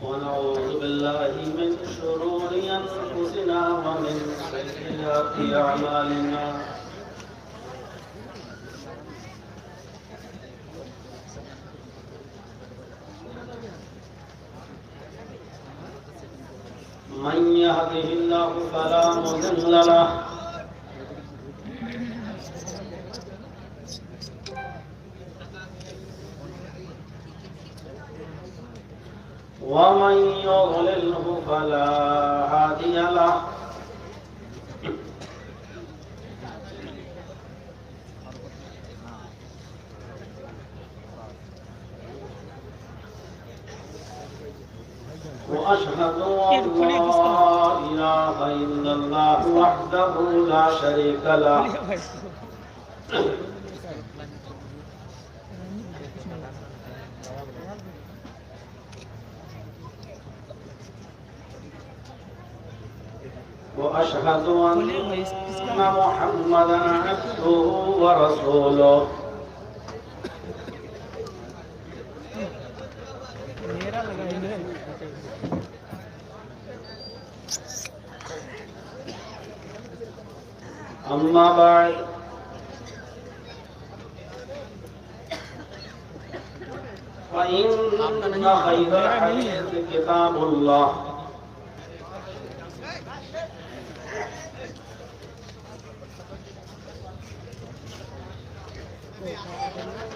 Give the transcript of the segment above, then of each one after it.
ونعوذ بالله من شرور أنفسنا ومن سيئات أعمالنا من يهده الله فلا مضل له ومن يضلله فلا هادي له وأشهد أن لا إله إلا الله وحده لا شريك له وأشهد أن محمدا عبده ورسوله أما بعد فإن خير الحديث كتاب الله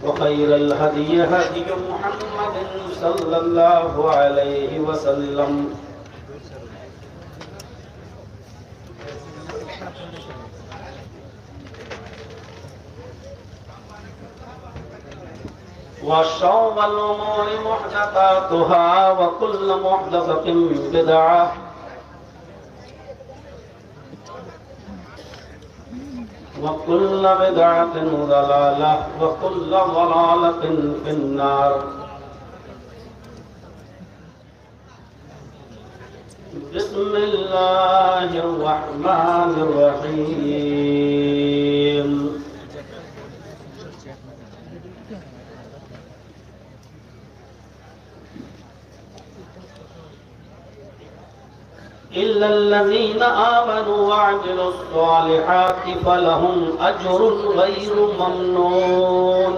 وخير الهدي هدي محمد صلى الله عليه وسلم وشر الأمور محدثاتها وكل محدثة بدعة وكل بدعة ضلالة وكل ضلالة في النار بسم الله الرحمن الرحيم إلا الذين آمنوا وعملوا الصالحات فلهم أجر غير ممنون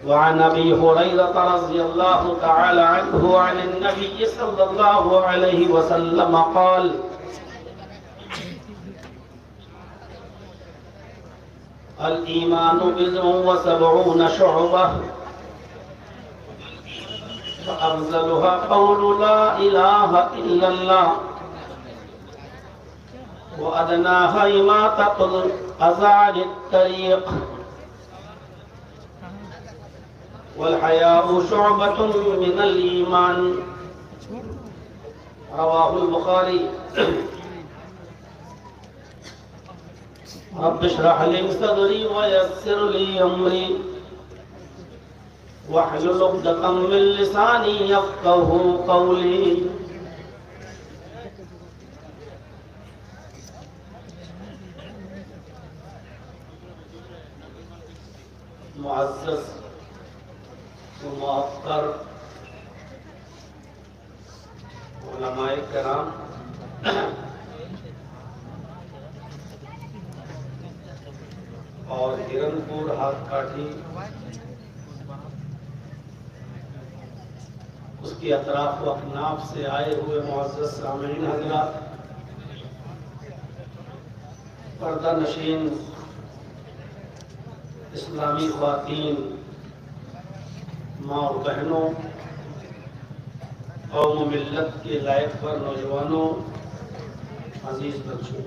وعن أبي هريرة رضي الله تعالى عنه عن النبي صلى الله عليه وسلم قال الإيمان بضع وسبعون شعبة فأفضلها قول لا إله إلا الله وأدناها إماطة الأذى عن الطريق والحياء شعبة من الإيمان رواه البخاري رب اشرح لي صدري ويسر لي أمري واحلل عقدة من لساني يفقهوا قولي معزز وموقر علماء کرام اور ہرن پور ہاتھ کاٹھی اس کی اطراف و اکناف سے آئے ہوئے معزز سامعین حضرات، پردہ نشین اسلامی خواتین، ماں اور بہنوں، قوم و ملت کے لائق پر نوجوانوں، عزیز بچوں،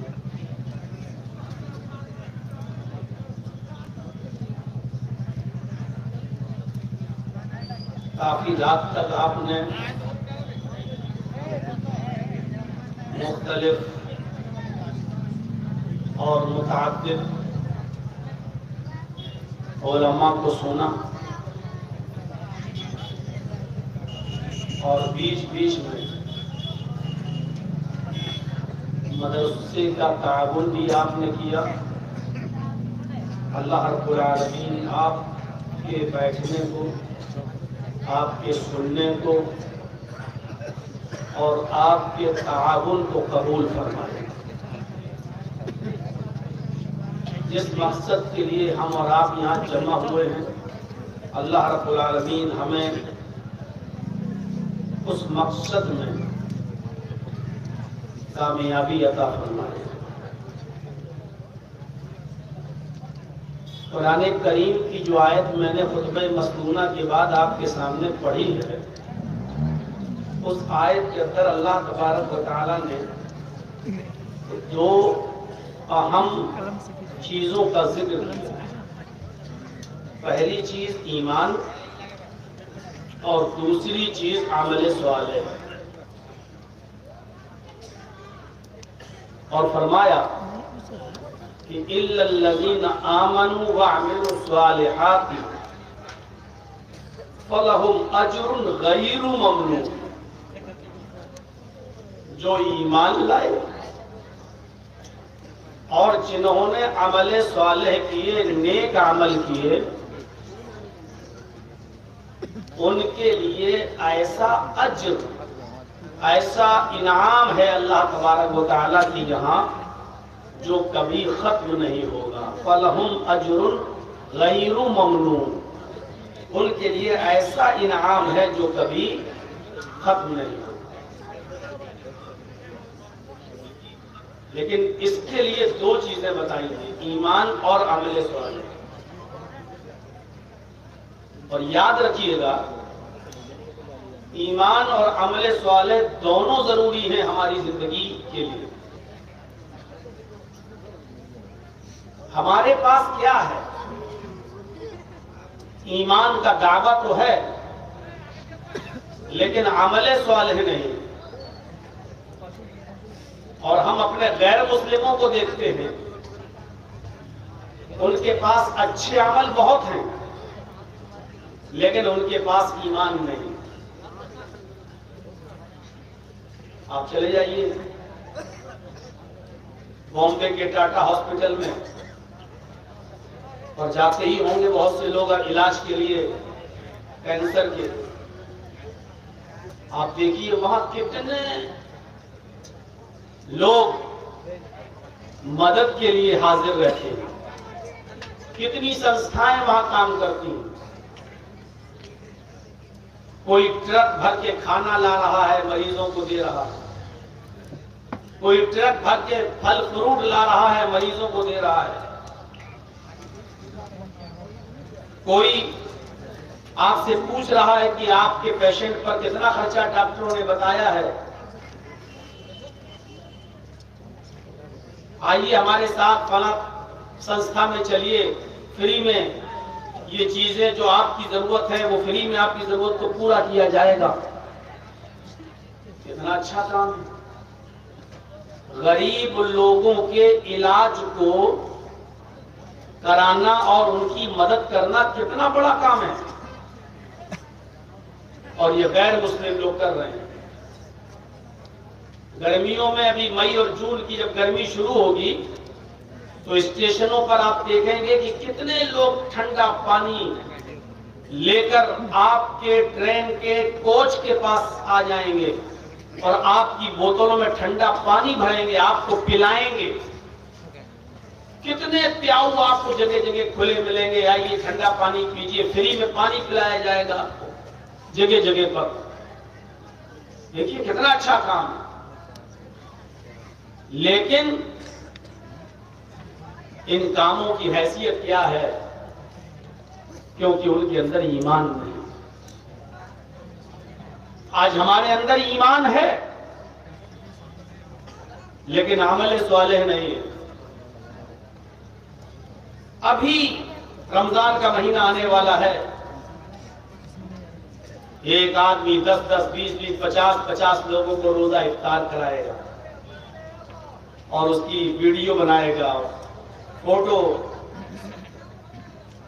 کافی رات تک آپ نے مختلف اور متعدد علماء کو سنا اور بیچ بیچ میں مدرسے کا تعاون بھی آپ نے کیا اللہ رب العالمین آپ کے بیٹھنے کو، آپ کے سننے کو اور آپ کے تعاون کو قبول فرمائے۔ جس مقصد کے لیے ہم اور آپ یہاں جمع ہوئے ہیں، اللہ رب العالمین ہمیں اس مقصد میں کامیابی عطا فرمائے۔ قرآن کریم کی جو آیت میں نے خطبہ مسنونہ کے بعد آپ کے سامنے پڑھی ہے، اس آیت کے اندر اللہ تبارک و تعالیٰ نے دو اہم چیزوں کا ذکر کیا۔ پہلی چیز ایمان اور دوسری چیز عمل صالح، اور فرمایا کہ إِلَّا الَّذِينَ آمَنُوا وَعَمِلُوا الصَّالِحَاتِ فَلَهُمْ أَجْرٌ غَيْرُ مَمْنُونٍ۔ جو ایمان لائے اور جنہوں نے عمل صالح کیے، نیک عمل کیے، ان کے لیے ایسا اجر، ایسا انعام ہے اللہ تبارک و تعالیٰ کی یہاں جو کبھی ختم نہیں ہوگا۔ فَلَهُمْ أَجْرٌ غَيْرُ مَمْنُونٍ، ان کے لیے ایسا انعام ہے جو کبھی ختم نہیں ہوگا۔ لیکن اس کے لیے دو چیزیں بتائی تھیں، ایمان اور عمل صالح۔ اور یاد رکھیے گا، ایمان اور عمل صالح دونوں ضروری ہیں ہماری زندگی کے لیے۔ ہمارے پاس کیا ہے؟ ایمان کا دعویٰ تو ہے، لیکن عمل صالح نہیں۔ اور ہم اپنے غیر مسلموں کو دیکھتے ہیں، ان کے پاس اچھے عمل بہت ہیں، لیکن ان کے پاس ایمان نہیں۔ آپ چلے جائیے بامبے کے ٹاٹا ہاسپٹل میں، اور جاتے ہی ہوں گے بہت سے لوگ علاج کے لیے کینسر کے۔ آپ دیکھیے وہاں کتنے لوگ مدد کے لیے حاضر رہتے ہیں، کتنی سنستھائیں وہاں کام کرتی ہیں۔ کوئی ٹرک بھر کے کھانا لا رہا ہے، مریضوں کو دے رہا ہے۔ کوئی ٹرک بھر کے پھل فروٹ لا رہا ہے، مریضوں کو دے رہا ہے۔ کوئی آپ سے پوچھ رہا ہے کہ آپ کے پیشنٹ پر کتنا خرچہ ڈاکٹروں نے بتایا ہے، آئیے ہمارے ساتھ فلاں سنستھا میں چلیے، فری میں یہ چیزیں جو آپ کی ضرورت ہے وہ فری میں آپ کی ضرورت کو پورا کیا جائے گا۔ کتنا اچھا کام ہے۔ غریب لوگوں کے علاج کو کرانا اور ان کی مدد کرنا کتنا بڑا کام ہے، اور یہ غیر مسلم لوگ کر رہے ہیں۔ گرمیوں میں ابھی مئی اور جون کی جب گرمی شروع ہوگی تو اسٹیشنوں پر آپ دیکھیں گے کہ کتنے لوگ ٹھنڈا پانی لے کر آپ کے ٹرین کے کوچ کے پاس آ جائیں گے اور آپ کی بوتلوں میں ٹھنڈا پانی بھریں گے، آپ کو پلائیں گے۔ کتنے پیاؤ آپ کو جگہ جگہ کھلے ملیں گے، آئیے ٹھنڈا پانی پیجیے، فری میں پانی پلایا جائے گا آپ کو جگہ جگہ پر۔ دیکھیے کتنا اچھا کام ہے، لیکن ان کاموں کی حیثیت کیا ہے؟ کیونکہ ان کے اندر ایمان نہیں۔ آج ہمارے اندر ایمان ہے لیکن عمل صالح نہیں ہے۔ ابھی رمضان کا مہینہ آنے والا ہے، ایک آدمی 10 20 50 لوگوں کو روزہ افطار کرائے گا اور اس کی ویڈیو بنائے گا، فوٹو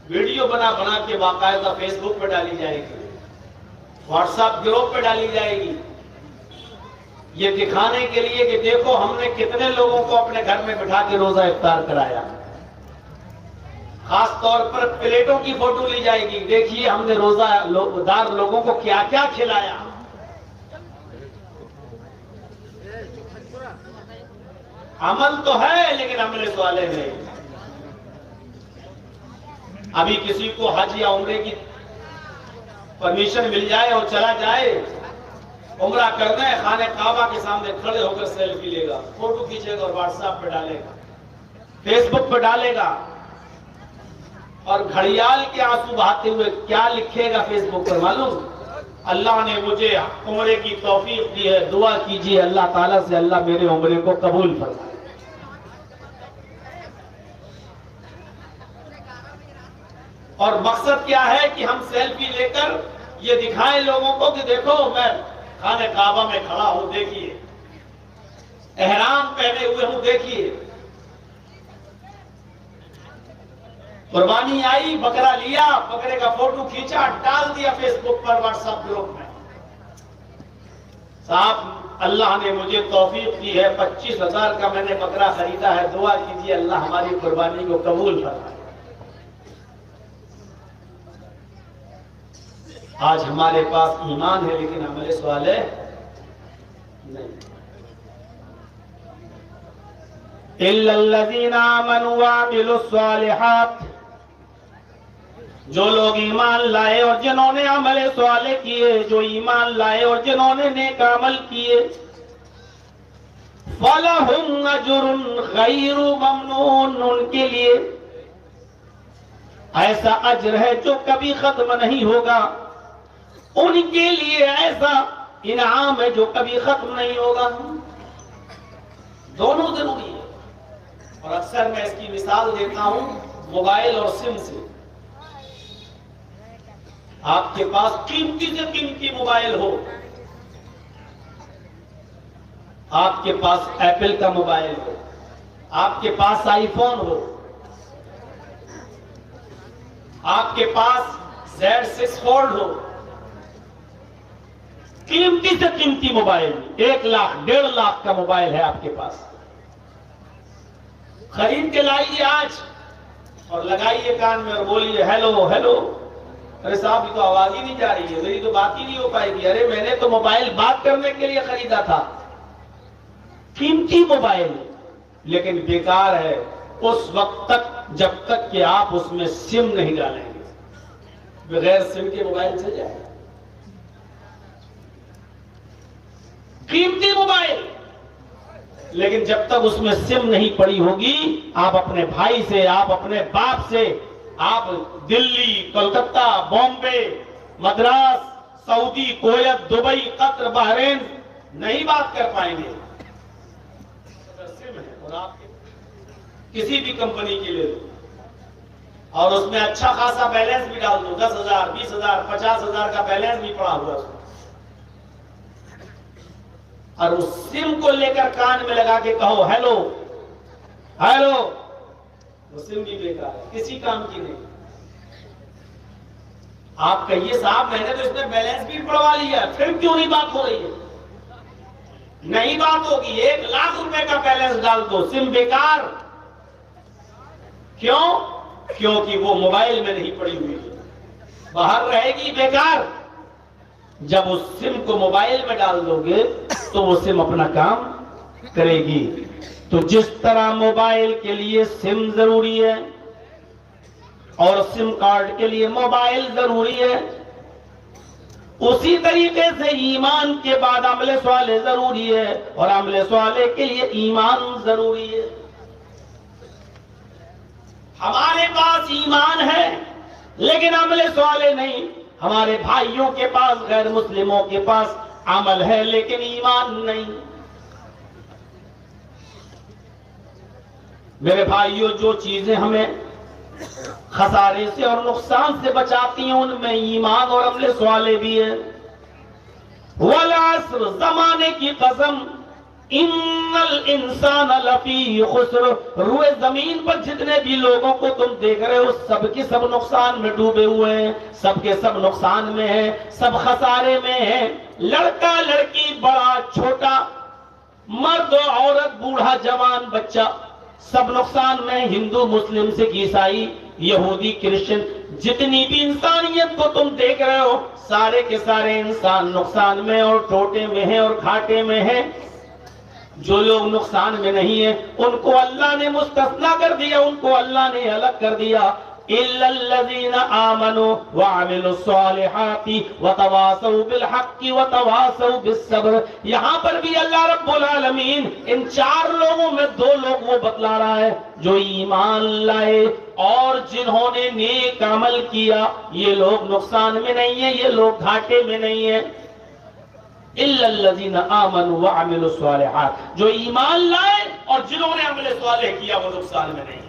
ویڈیو بنا کے باقاعدہ فیس بک پہ ڈالی جائے گی، واٹس ایپ گروپ پہ ڈالی جائے گی، یہ دکھانے کے لیے کہ دیکھو ہم نے کتنے لوگوں کو اپنے گھر میں بٹھا کے روزہ افطار کرایا۔ خاص خاص طور پر پلیٹوں کی فوٹو لی جائے گی، دیکھیے ہم نے روزہ دار لوگوں کو کیا کیا کھلایا۔ عمل تو ہے لیکن عمل صالح نہیں۔ ابھی کسی کو حج یا عمرے کی پرمیشن مل جائے اور چلا جائے عمرہ کرنا ہے، خانہ کعبہ کے سامنے کھڑے ہو کر سیلفی لے گا، فوٹو کھینچے گا اور واٹس ایپ پہ ڈالے گا، فیس بک پہ ڈالے گا، اور گھڑیال کے آنسو بہاتے ہوئے کیا لکھے گا فیس بک پر معلوم؟ اللہ نے مجھے عمرے کی توفیق دی ہے، دعا کیجیے اللہ تعالیٰ سے اللہ میرے عمرے کو قبول فرمائے۔ اور مقصد کیا ہے کہ ہم سیلفی لے کر یہ دکھائیں لوگوں کو کہ دیکھو میں خانہ کعبہ میں کھڑا ہوں، دیکھیے احرام پہنے ہوئے ہوں، دیکھیے قربانی آئی، بکرا لیا، بکرے کا فوٹو کھینچا، ڈال دیا فیس بک پر، واٹس ایپ گروپ میں۔ صاحب اللہ نے مجھے توفیق دی ہے، 25,000 کا میں نے بکرا خریدا ہے، دعا کیجیے اللہ ہماری قربانی کو قبول فرمائے۔ آج ہمارے پاس ایمان ہے لیکن عمل صالح نہیں۔ اِلَّا الَّذِينَ آمَنُوا وَعَمِلُوا الصَّالِحَاتِ، جو لوگ ایمان لائے اور جنہوں نے عمل صالح کیے، جو ایمان لائے اور جنہوں نے نیک عمل کیے، فَلَهُمْ أَجْرٌ غَيْرُ مَمْنُونٍ، ان کے لیے ایسا اجر ہے جو کبھی ختم نہیں ہوگا، ان کے لیے ایسا انعام ہے جو کبھی ختم نہیں ہوگا۔ دونوں ضروری ہے، اور اکثر میں اس کی مثال دیتا ہوں موبائل اور سم سے۔ آپ کے پاس قیمتی سے قیمتی موبائل ہو، آپ کے پاس ایپل کا موبائل ہو، آپ کے پاس آئی فون ہو، آپ کے پاس Z6 فولڈ ہو، قیمتی سے قیمتی موبائل، 1 لاکھ 1.5 لاکھ کا موبائل ہے آپ کے پاس، خرید کے لائیے آج اور لگائیے کان میں اور بولیے ہیلو ہیلو۔ ارے صاحب یہ تو آواز ہی نہیں جا رہی ہے، میری تو بات ہی نہیں ہو پائے گی۔ ارے میں نے تو موبائل بات کرنے کے لیے خریدا تھا، قیمتی موبائل لیکن بیکار ہے اس وقت تک جب تک کہ آپ اس میں سم نہیں ڈالیں گے۔ بغیر سم کے موبائل چل جائے، قیمتی موبائل لیکن جب تک اس میں سم نہیں پڑی ہوگی، آپ اپنے بھائی سے، آپ اپنے باپ سے، آپ دلی، کلکتہ، بامبے، مدراس، سعودی، کویت، دبئی، قطر، بحرین نہیں بات کر پائیں گے۔ سم ہے اور آپ کسی بھی کمپنی کے لے لو اور اس میں اچھا خاصا بیلنس بھی ڈال دو، 10,000 20,000 50,000 کا بیلنس بھی پڑا ہوا ہے، اور اس سم کو لے کر کان میں لگا کے کہو ہیلو ہیلو، وہ سم بھی بیکار ہے، کسی کام کی نہیں۔ آپ کہیے صاحب میں نے تو اس میں بیلنس بھی پڑوا لیا، پھر کیوں نہیں بات ہو رہی ہے؟ نہیں بات ہوگی، 1 لاکھ روپے کا بیلنس ڈال دو، سم بیکار۔ کیوں؟ کیونکہ وہ موبائل میں نہیں پڑی ہوئی، باہر رہے گی، بیکار۔ جب اس سم کو موبائل میں ڈال دو گے تو وہ سم اپنا کام کرے گی۔ تو جس طرح موبائل کے لیے سم ضروری ہے اور سم کارڈ کے لیے موبائل ضروری ہے، اسی طریقے سے ایمان کے بعد عمل صالح ضروری ہے اور عمل صالح کے لیے ایمان ضروری ہے۔ ہمارے پاس ایمان ہے لیکن عمل صالح نہیں، ہمارے بھائیوں کے پاس، غیر مسلموں کے پاس عمل ہے لیکن ایمان نہیں۔ میرے بھائیوں، جو چیزیں ہمیں خسارے سے اور نقصان سے بچاتی ہیں ان میں ایمان اور عمل صالح بھی ہے۔ والعصر، زمانے کی قسم، ان الانسان لفی خسر، روئے زمین پر جتنے بھی لوگوں کو تم دیکھ رہے ہو سب کے سب نقصان میں ڈوبے ہوئے ہیں، سب کے سب نقصان میں ہیں، سب خسارے میں ہیں۔ لڑکا لڑکی، بڑا چھوٹا، مرد عورت، بوڑھا جوان بچہ، سب نقصان میں، ہندو مسلم سکھ عیسائی یہودی کرسچن، جتنی بھی انسانیت کو تم دیکھ رہے ہو، سارے کے سارے انسان نقصان میں اور ٹوٹے میں ہیں اور گھاٹے میں ہیں۔ جو لوگ نقصان میں نہیں ہیں ان کو اللہ نے مستثنا کر دیا، ان کو اللہ نے الگ کر دیا۔ إِلَّا الَّذِينَ آمَنُوا وَعَمِلُوا الصَّالِحَاتِ وَتَوَاصَوْا بِالْحَقِّ وَتَوَاصَوْا بِالصَّبْرِ۔ یہاں پر بھی اللہ رب العالمین ان چار لوگوں میں دو لوگ وہ بتلا رہا ہے جو ایمان لائے اور جنہوں نے نیک عمل کیا، یہ لوگ نقصان میں نہیں ہیں، یہ لوگ گھاٹے میں نہیں ہیں۔ إِلَّا الَّذِينَ آمَنُوا وَعَمِلُوا الصَّالِحَاتِ، جو ایمان لائے اور جنہوں نے عمل صالح کیا وہ نقصان میں نہیں ہے۔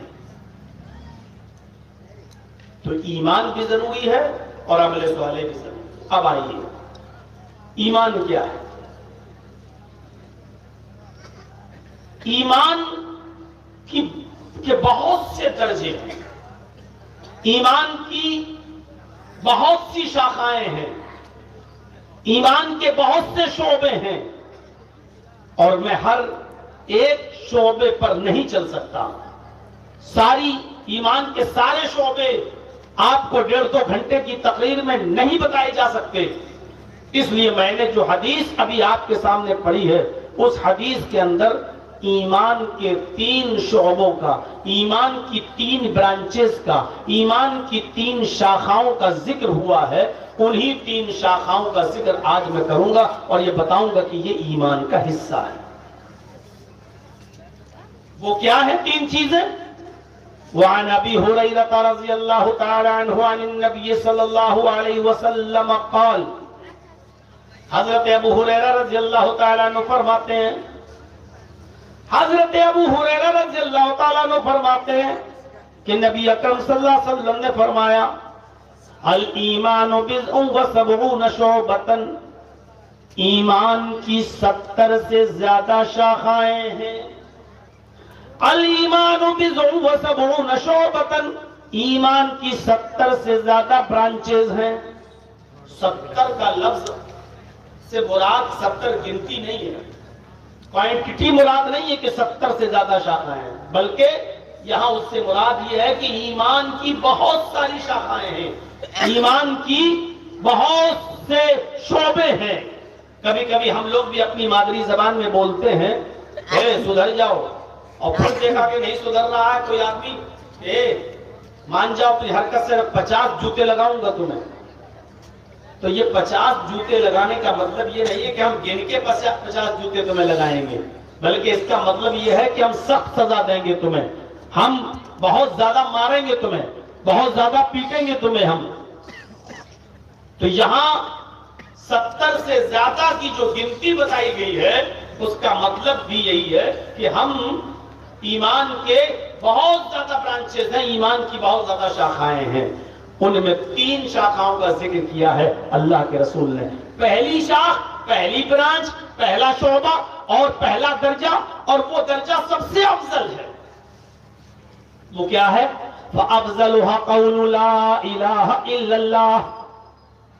تو ایمان بھی ضروری ہے اور عمل صالح بھی ضروری ہے۔ اب آئیے، ایمان کیا ہے؟ ایمان کے بہت سے درجے ہیں، ایمان کی بہت سی شاخائیں ہیں، ایمان کے بہت سے شعبے ہیں، اور میں ہر ایک شعبے پر نہیں چل سکتا۔ ساری ایمان کے سارے شعبے آپ کو 1.5-2 گھنٹے کی تقریر میں نہیں بتائے جا سکتے، اس لیے میں نے جو حدیث ابھی آپ کے سامنے پڑھی ہے اس حدیث کے اندر ایمان کے 3 شعبوں کا، ایمان کی 3 برانچز کا، ایمان کی 3 شاخاؤں کا ذکر ہوا ہے۔ انہی 3 شاخاؤں کا ذکر آج میں کروں گا اور یہ بتاؤں گا کہ یہ ایمان کا حصہ ہے۔ وہ کیا ہے 3 چیزیں؟ وعن ابی ہریرہ رضی اللہ تعالی عنہ عن النبی صلی اللہ علیہ وسلم قال، حضرت ابو ہریرہ رضی اللہ تعالی عنہ فرماتے ہیں، حضرت ابو ہریرہ رضی اللہ تعالی عنہ فرماتے ہیں کہ نبی اکرم صلی اللہ علیہ وسلم نے فرمایا، الایمان بضع و70 شعبۃ، ایمان کی 70 سے زیادہ شاخائیں ہیں۔ الایمان بضع و70 شعبۃ، ایمان کی 70 سے زیادہ برانچز ہیں۔ 70 کا لفظ سے مراد 70 گنتی نہیں ہے، کوانٹٹی مراد نہیں ہے کہ 70 سے زیادہ شاخائیں ہیں، بلکہ یہاں اس سے مراد یہ ہے کہ ایمان کی بہت ساری شاخائیں ہیں، ایمان کی بہت سے شعبے ہیں۔ کبھی کبھی ہم لوگ بھی اپنی مادری زبان میں بولتے ہیں، اے سدھر جاؤ، اور پھر دیکھا کہ نہیں سدھر رہا ہے کوئی آدمی، اے مان جاؤ تجھ حرکت سے 50 جوتے لگاؤں گا تمہیں۔ تو یہ 50 جوتے لگانے کا مطلب یہ نہیں ہے کہ ہم گن کے 50 جوتے تمہیں لگائیں گے، بلکہ اس کا مطلب یہ ہے کہ ہم سخت سزا دیں گے تمہیں، ہم بہت زیادہ ماریں گے تمہیں، بہت زیادہ پیٹیں گے تمہیں ہم۔ تو یہاں 70 سے زیادہ کی جو گنتی بتائی گئی ہے اس کا مطلب بھی یہی ہے کہ ہم ایمان کے بہت زیادہ برانچز ہیں، ایمان کی بہت زیادہ شاخائیں ہیں۔ ان میں 3 شاخاؤں کا ذکر کیا ہے اللہ کے رسول نے۔ پہلی شاخ، پہلی برانچ، پہلا شعبہ اور پہلا درجہ، اور وہ درجہ سب سے افضل ہے، وہ کیا ہے؟ فَأَفْضَلُهَا قَوْلُ لَا إِلَٰهَ إِلَّا اللَّهُ،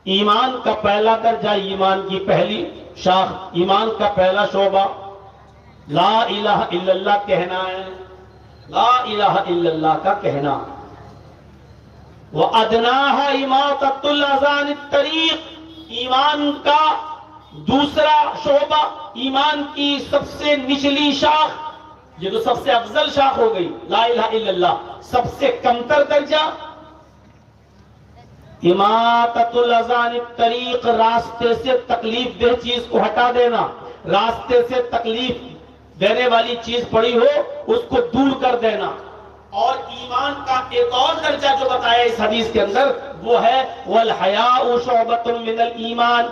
ایمان کا پہلا درجہ، ایمان کی پہلی شاخ، ایمان کا پہلا شعبہ لا الہ الا اللہ کہنا ہے، لا الہ الا اللہ کا کہنا۔ وَأَدْنَاهَا إِمَاطَةُ الْأَذَى عَنِ الطَّرِيقِ، ایمان کا دوسرا شعبہ، ایمان کی سب سے نچلی شاخ، یہ تو سب سے افضل شاخ ہو گئی لا الہ الا اللہ، سب سے کمتر درجہ اماطۃ الاذی عن الطریق، راستے سے تکلیف دہ چیز کو ہٹا دینا، راستے سے تکلیف دینے والی چیز پڑی ہو اس کو دور کر دینا۔ اور ایمان کا ایک اور درجہ جو بتایا اس حدیث کے اندر وہ ہے والحیاء شعبۃ من الایمان،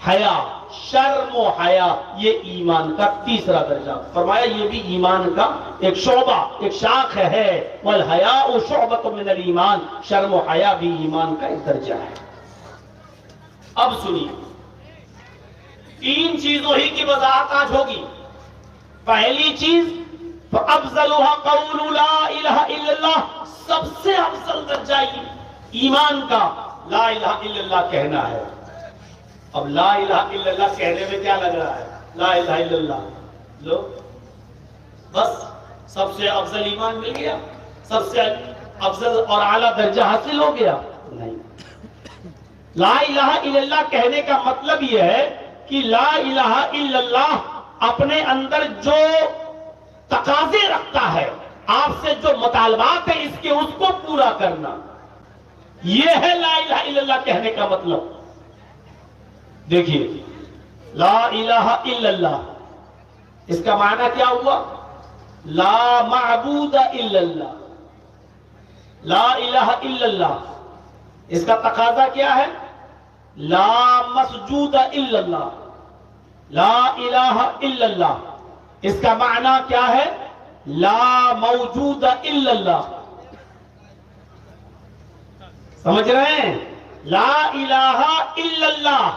حیا، شرم و حیا، یہ ایمان کا تیسرا درجہ، فرمایا یہ بھی ایمان کا ایک شعبہ، ایک شاخ ہے۔ والحیاء شعبۃ من الایمان، شرم و حیا بھی ایمان کا ایک درجہ ہے۔ اب سنیے، 3 چیزوں ہی کی وضاحت آج ہوگی۔ پہلی چیز فَأَفْضَلُهَا قَوْلُ لَا إِلَهَ إِلَّا اللَّهُ، سب سے افضل درجہ ایمان کا لا الہ الا اللہ کہنا ہے۔ اب لا الہ الا اللہ کہنے میں کیا لگ رہا ہے؟ لا الہ الا اللہ لو بس سب سے افضل ایمان مل گیا، سب سے افضل اور اعلیٰ درجہ حاصل ہو گیا؟ نہیں۔ لا الہ الا اللہ کہنے کا مطلب یہ ہے کہ لا الہ الا اللہ اپنے اندر جو تقاضے رکھتا ہے، آپ سے جو مطالبات ہیں اس کو پورا کرنا، یہ ہے لا الہ الا اللہ کہنے کا مطلب۔ دیکھیے لا الہ الا اللہ اس کا معنی کیا ہوا؟ لا معبود الا اللہ، لا الہ الا اللہ اس کا تقاضا کیا ہے؟ لا مسجود الا اللہ، لا الہ الا اللہ اس کا معنی کیا ہے؟ لا موجود الا اللہ۔ سمجھ رہے ہیں؟ لا الہ الا اللہ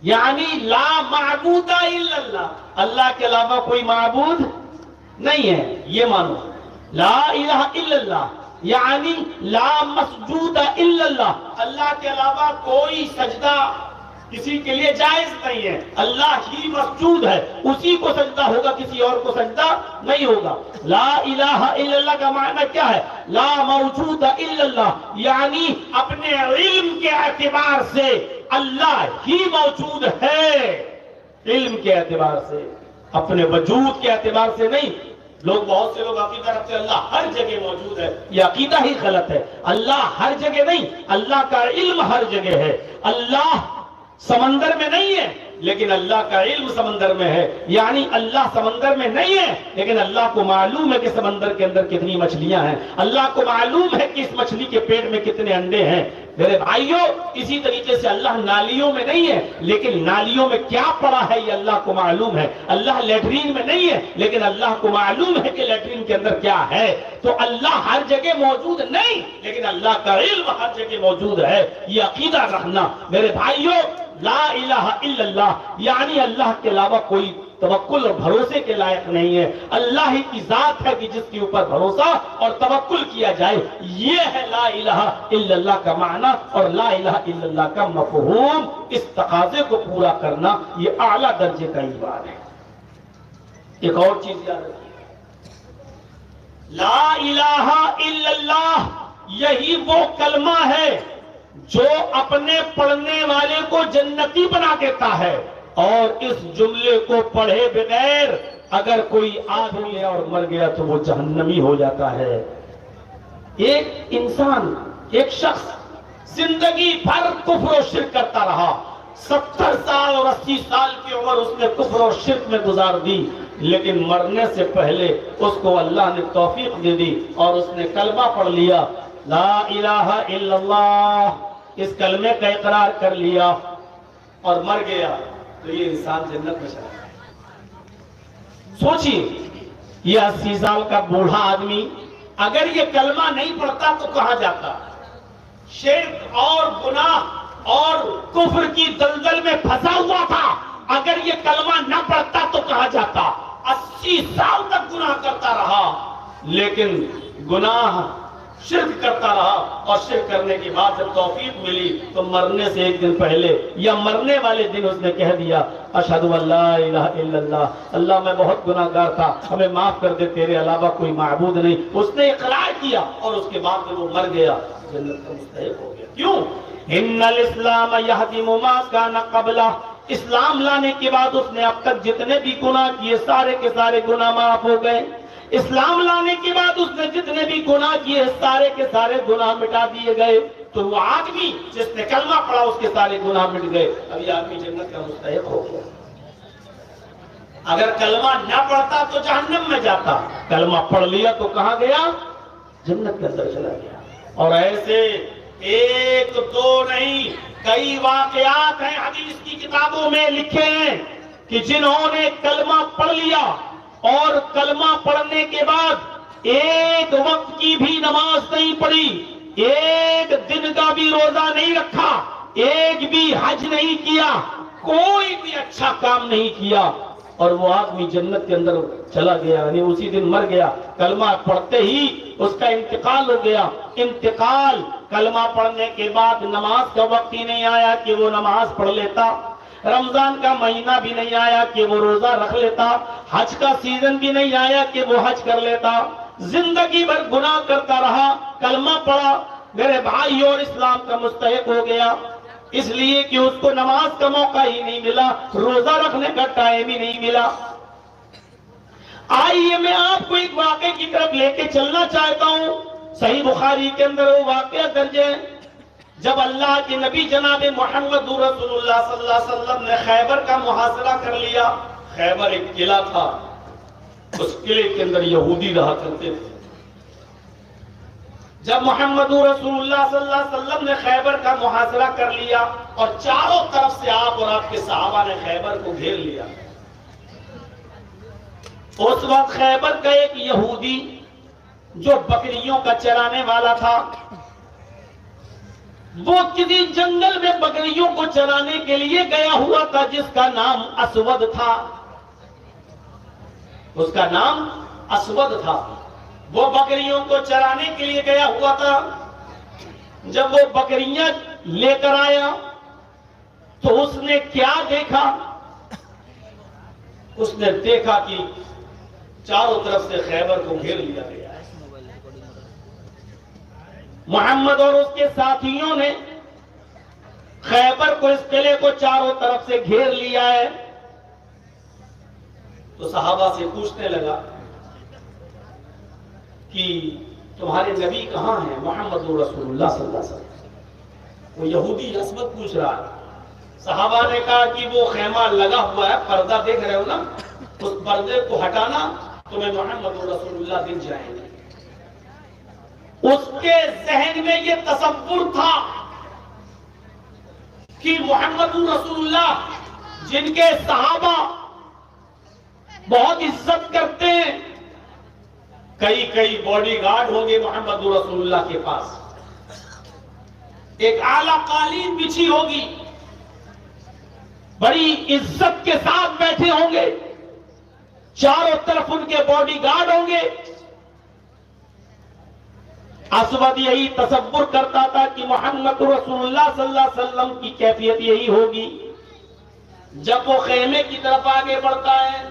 یعنی لا معبود الا اللہ، اللہ کے علاوہ کوئی معبود نہیں ہے، یہ مانو۔ لا الہ الا اللہ یعنی لا مسجود الا اللہ، اللہ کے علاوہ کوئی سجدہ کسی کے لیے جائز نہیں ہے، اللہ ہی مسجود ہے، اسی کو سجدہ ہوگا، کسی اور کو سجدہ نہیں ہوگا۔ لا الہ الا اللہ کا معنی کیا ہے؟ لا موجود الا اللہ یعنی اپنے علم کے اعتبار سے اللہ ہی موجود ہے، علم کے اعتبار سے، اپنے وجود کے اعتبار سے نہیں۔ بہت سے لوگ عقیدہ رکھتے ہیں اللہ ہر جگہ موجود ہے، یہ عقیدہ ہی غلط ہے۔ اللہ ہر جگہ نہیں، اللہ کا علم ہر جگہ ہے۔ اللہ سمندر میں نہیں ہے لیکن اللہ کا علم سمندر میں ہے، یعنی اللہ سمندر میں نہیں ہے لیکن اللہ کو معلوم ہے کہ سمندر کے اندر کتنی مچھلیاں ہیں، اللہ کو معلوم ہے کہ اس مچھلی کے پیٹ میں کتنے انڈے ہیں۔ میرے بھائیوں اسی طریقے سے اللہ نالیوں میں نہیں ہے لیکن نالیوں میں کیا پڑا ہے یہ اللہ کو معلوم ہے، اللہ لیٹرین میں نہیں ہے لیکن اللہ کو معلوم ہے کہ لیٹرین کے اندر کیا ہے۔ تو اللہ ہر جگہ موجود نہیں لیکن اللہ کا علم ہر جگہ موجود ہے، یہ عقیدہ رکھنا۔ میرے بھائیوں لا الہ الا اللہ یعنی اللہ کے علاوہ کوئی توکل اور بھروسے کے لائق نہیں ہے، اللہ ہی کی ذات ہے کہ جس کے اوپر بھروسہ اور توکل کیا جائے، یہ ہے لا الہ الا اللہ کا معنی اور لا الہ الا اللہ کا مفہوم۔ اس تقاضے کو پورا کرنا یہ اعلیٰ درجے کا ایمان ہے۔ ایک اور چیز یاد رکھیے، لا الہ الا اللہ یہی وہ کلمہ ہے جو اپنے پڑھنے والے کو جنتی بنا دیتا ہے، اور اس جملے کو پڑھے بغیر اگر کوئی آدمی ہے اور مر گیا تو وہ جہنمی ہو جاتا ہے۔ ایک انسان، ایک شخص زندگی بھر کفر و شرک کرتا رہا، 70 سال اور 80 سال کی عمر اس نے کفر اور شرک میں گزار دی، لیکن مرنے سے پہلے اس کو اللہ نے توفیق دے دی اور اس نے کلمہ پڑھ لیا، لا الہ الا اللہ، اس کلمے کا اقرار کر لیا اور مر گیا، تو یہ انسان جنت میں چلا گیا۔ سوچئے یہ 80 سال کا بوڑھا آدمی اگر یہ کلمہ نہیں پڑھتا تو کہاں جاتا؟ شرک اور گناہ اور کفر کی دلدل میں پھنسا ہوا تھا، اگر یہ کلمہ نہ پڑھتا تو کہاں جاتا؟ 80 سال تک گناہ کرتا رہا، لیکن گناہ شرک کرتا رہا، اور شرک کرنے کے بعد جب توفیق ملی تو مرنے سے ایک دن پہلے یا مرنے والے دن اس نے کہہ دیا اشہد ان لا الہ الا اللہ، اللہ میں بہت گناہ گار تھا، ہمیں معاف کر دے، تیرے علاوہ کوئی معبود نہیں۔ اس نے اقرار کیا اور اس کے بعد جب وہ مر گیا جنت کا مستحق ہو گیا۔ کیوں؟ ان الاسلام یہدم ما کان قبلہ، اسلام لانے کے بعد اس نے اب تک جتنے بھی گناہ کیے سارے کے سارے گناہ معاف ہو گئے۔ اسلام لانے کے بعد اس نے جتنے بھی گناہ کیے سارے کے سارے گناہ مٹا دیے گئے۔ تو وہ آدمی جس نے کلمہ پڑھا اس کے سارے گناہ مٹ گئے، اب یہ آدمی جنت کا مستحق ہو گیا۔ اگر کلمہ نہ پڑھتا تو جہنم میں جاتا، کلمہ پڑھ لیا تو کہاں گیا؟ جنت کے اندر چلا گیا۔ اور ایسے ایک دو نہیں، کئی واقعات ہیں حدیث کی کتابوں میں لکھے ہیں کہ جنہوں نے کلمہ پڑھ لیا اور کلمہ پڑھنے کے بعد ایک وقت کی بھی نماز نہیں پڑھی، ایک دن کا بھی روزہ نہیں رکھا، ایک بھی حج نہیں کیا، کوئی بھی اچھا کام نہیں کیا، اور وہ آدمی جنت کے اندر چلا گیا، یعنی اسی دن مر گیا، کلمہ پڑھتے ہی اس کا انتقال ہو گیا۔ انتقال کلمہ پڑھنے کے بعد نماز کا وقت ہی نہیں آیا کہ وہ نماز پڑھ لیتا، رمضان کا مہینہ بھی نہیں آیا کہ وہ روزہ رکھ لیتا، حج کا سیزن بھی نہیں آیا کہ وہ حج کر لیتا، زندگی بھر گناہ کرتا رہا، کلمہ پڑھا، میرے بھائی اور اسلام کا مستحق ہو گیا، اس لیے کہ اس کو نماز کا موقع ہی نہیں ملا، روزہ رکھنے کا ٹائم ہی نہیں ملا۔ آئیے میں آپ کو ایک واقعے کی طرف لے کے چلنا چاہتا ہوں، صحیح بخاری کے اندر وہ واقعہ درج ہے، جب اللہ کے نبی جناب محمد رسول اللہ صلی اللہ علیہ وسلم نے خیبر کا محاصرہ کر لیا۔ خیبر ایک قلعہ تھا، اس قلعے کے اندر یہودی رہا کرتے تھے۔ جب محمد رسول اللہ صلی اللہ علیہ وسلم نے خیبر کا محاصرہ کر لیا اور چاروں طرف سے آپ اور آپ کے صحابہ نے خیبر کو گھیر لیا، اس وقت خیبر کا ایک یہودی جو بکریوں کا چرانے والا تھا، وہ کسی جنگل میں بکریوں کو چرانے کے لیے گیا ہوا تھا، جس کا نام اسود تھا، اس کا نام اسود تھا۔ وہ بکریوں کو چرانے کے لیے گیا ہوا تھا۔ جب وہ بکریاں لے کر آیا تو اس نے کیا دیکھا؟ اس نے دیکھا کہ چاروں طرف سے خیبر کو گھیر لیا گیا ہے۔ محمد اور اس کے ساتھیوں نے خیبر کو، اس قلعے کو چاروں طرف سے گھیر لیا ہے۔ تو صحابہ سے پوچھنے لگا کہ تمہارے نبی کہاں ہیں؟ محمد رسول اللہ صلی اللہ علیہ وسلم۔ وہ یہودی اسود پوچھ رہا ہے۔ صحابہ نے کہا کہ وہ خیمہ لگا ہوا ہے، پردہ دیکھ رہے ہو نا، اس پردے کو ہٹانا، تمہیں محمد رسول اللہ دکھ جائیں گے۔ اس کے ذہن میں یہ تصور تھا کہ محمد رسول اللہ جن کے صحابہ بہت عزت کرتے ہیں، کئی باڈی گارڈ ہوں گے محمد رسول اللہ کے پاس، ایک اعلیٰ قالین بچھی ہوگی، بڑی عزت کے ساتھ بیٹھے ہوں گے، چاروں طرف ان کے باڈی گارڈ ہوں گے۔ اسود یہی تصور کرتا تھا کہ محمد رسول اللہ صلی اللہ علیہ وسلم کی کیفیت یہی ہوگی۔ جب وہ خیمے کی طرف آگے بڑھتا ہے،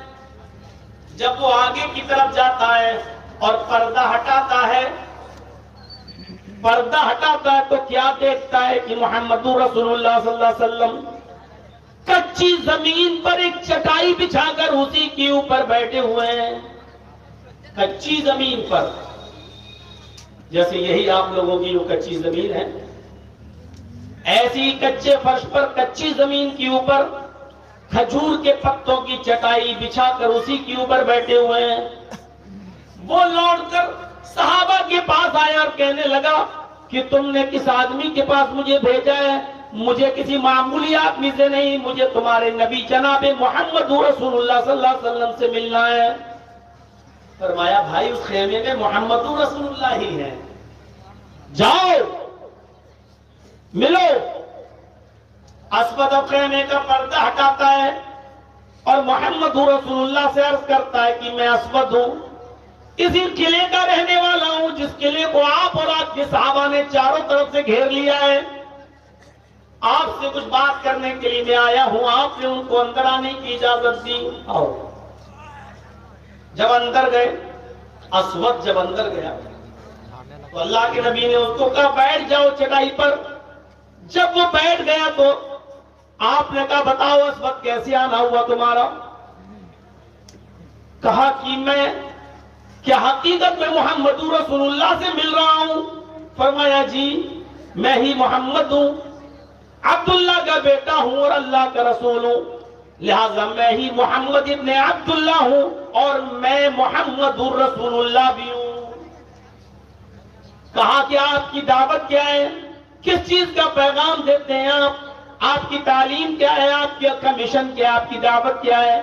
جب وہ آگے کی طرف جاتا ہے اور پردہ ہٹاتا ہے، تو کیا دیکھتا ہے کہ محمد رسول اللہ صلی اللہ علیہ وسلم کچی زمین پر ایک چٹائی بچھا کر اسی کے اوپر بیٹھے ہوئے ہیں، کچی زمین پر، جیسے یہی آپ لوگوں کی جو کچی زمین ہے، ایسی کچے فرش پر کچی زمین کے اوپر کھجور کے پتوں کی چٹائی بچھا کر اسی کے اوپر بیٹھے ہوئے ہیں۔ وہ لوٹ کر صحابہ کے پاس آیا اور کہنے لگا کہ تم نے کس آدمی کے پاس مجھے بھیجا ہے؟ مجھے کسی معمولی آدمی سے نہیں، مجھے تمہارے نبی جناب محمد رسول اللہ صلی اللہ علیہ وسلم سے ملنا ہے۔ فرمایا بھائی اس خیمے میں محمد رسول اللہ ہی ہے، جاؤ ملو۔ اسود خیمے کا پردہ ہٹاتا ہے اور محمد رسول اللہ سے عرض کرتا ہے کہ میں اسود ہوں، اسی قلعے کا رہنے والا ہوں جس قلعے کو آپ اور آپ کے صحابہ نے چاروں طرف سے گھیر لیا ہے۔ آپ سے کچھ بات کرنے کے لیے میں آیا ہوں، آپ نے ان کو اندر آنے کی اجازت دی، آؤ۔ جب اندر گئے، اسود جب اندر گیا تو اللہ کے نبی نے اس کو کہا بیٹھ جاؤ چٹائی پر۔ جب وہ بیٹھ گیا تو آپ نے کہا بتاؤ اسود کیسے آنا ہوا تمہارا؟ کہا کہ میں کیا حقیقت میں محمد رسول اللہ سے مل رہا ہوں؟ فرمایا جی میں ہی محمد ہوں، عبداللہ کا بیٹا ہوں اور اللہ کا رسول ہوں، لہذا میں ہی محمد ابن عبداللہ ہوں اور میں محمد رسول اللہ بھی ہوں۔ کہا کہ آپ کی دعوت کیا ہے؟ کس چیز کا پیغام دیتے ہیں آپ کی تعلیم کیا ہے؟ آپ کا مشن کیا ہے؟ آپ کی دعوت کیا ہے؟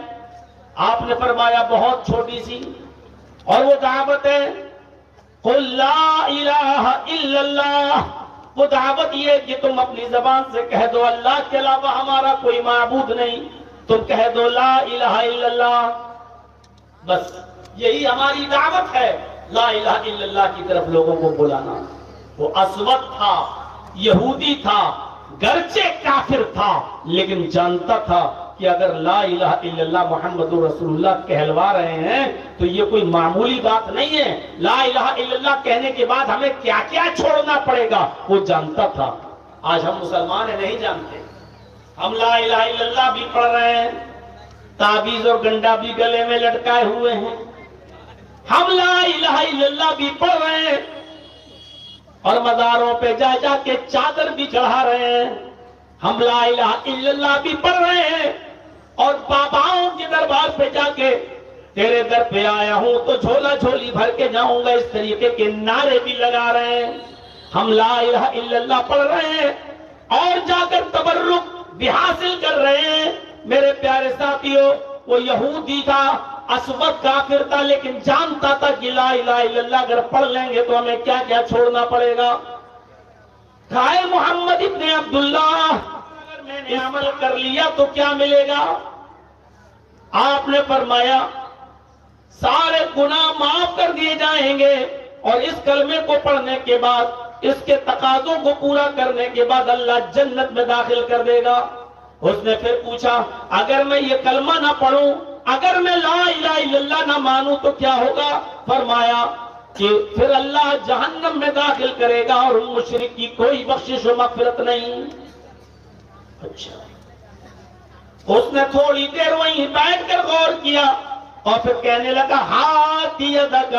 آپ نے فرمایا بہت چھوٹی سی، اور وہ دعوت ہے قل لا الہ الا اللہ۔ وہ دعوت یہ ہے کہ تم اپنی زبان سے کہہ دو اللہ کے علاوہ ہمارا کوئی معبود نہیں، تم کہہ دو لا الہ الا اللہ، بس یہی ہماری دعوت ہے، لا الہ الا اللہ کی طرف لوگوں کو بلانا۔ وہ اسود تھا، یہودی تھا، گرچہ کافر تھا، لیکن جانتا تھا کہ اگر لا الہ الا اللہ محمد رسول اللہ کہلوا رہے ہیں تو یہ کوئی معمولی بات نہیں ہے. لا الہ الا اللہ کہنے کے بعد ہمیں کیا کیا چھوڑنا پڑے گا وہ جانتا تھا. آج ہم مسلمان نہیں جانتے. ہم لا الہ الا اللہ بھی پڑھ رہے ہیں, تعویذ اور گنڈا بھی گلے میں لٹکائے ہوئے ہیں. ہم لا الہ الا اللہ بھی پڑھ رہے ہیں اور مزاروں پہ جا جا کے چادر بھی چڑھا رہے ہیں. ہم لا الہ الا اللہ بھی پڑھ رہے ہیں اور باباؤں کے دربار پہ جا کے تیرے در پہ آیا ہوں تو جھولا جھولی بھر کے جاؤں گا, اس طریقے کے نعرے بھی لگا رہے ہیں. ہم لا الہ الا اللہ پڑھ رہے ہیں اور جا کر تبرک بھی حاصل کر رہے ہیں. میرے پیارے ساتھیوں, وہ یہودی تھا, اسود کافر تھا, لیکن جانتا تھا کہ لا الہ الا اللہ اگر پڑھ لیں گے تو ہمیں کیا کیا چھوڑنا پڑے گا. کہا محمد ابن عبداللہ, اگر میں نے عمل کر لیا تو کیا ملے گا؟ آپ نے فرمایا سارے گناہ معاف کر دیے جائیں گے اور اس کلمے کو پڑھنے کے بعد, اس کے تقاضوں کو پورا کرنے کے بعد اللہ جنت میں داخل کر دے گا. اس نے پھر پوچھا اگر میں یہ کلمہ نہ پڑھوں, اگر میں لا الہ الا اللہ نہ مانوں تو کیا ہوگا؟ فرمایا کہ پھر اللہ جہنم میں داخل کرے گا اور مشرک کی کوئی بخشش و مغفرت نہیں. اچھا, اس نے تھوڑی دیر وہیں بیٹھ کر غور کیا اور پھر کہنے لگا ہاتھ یدک,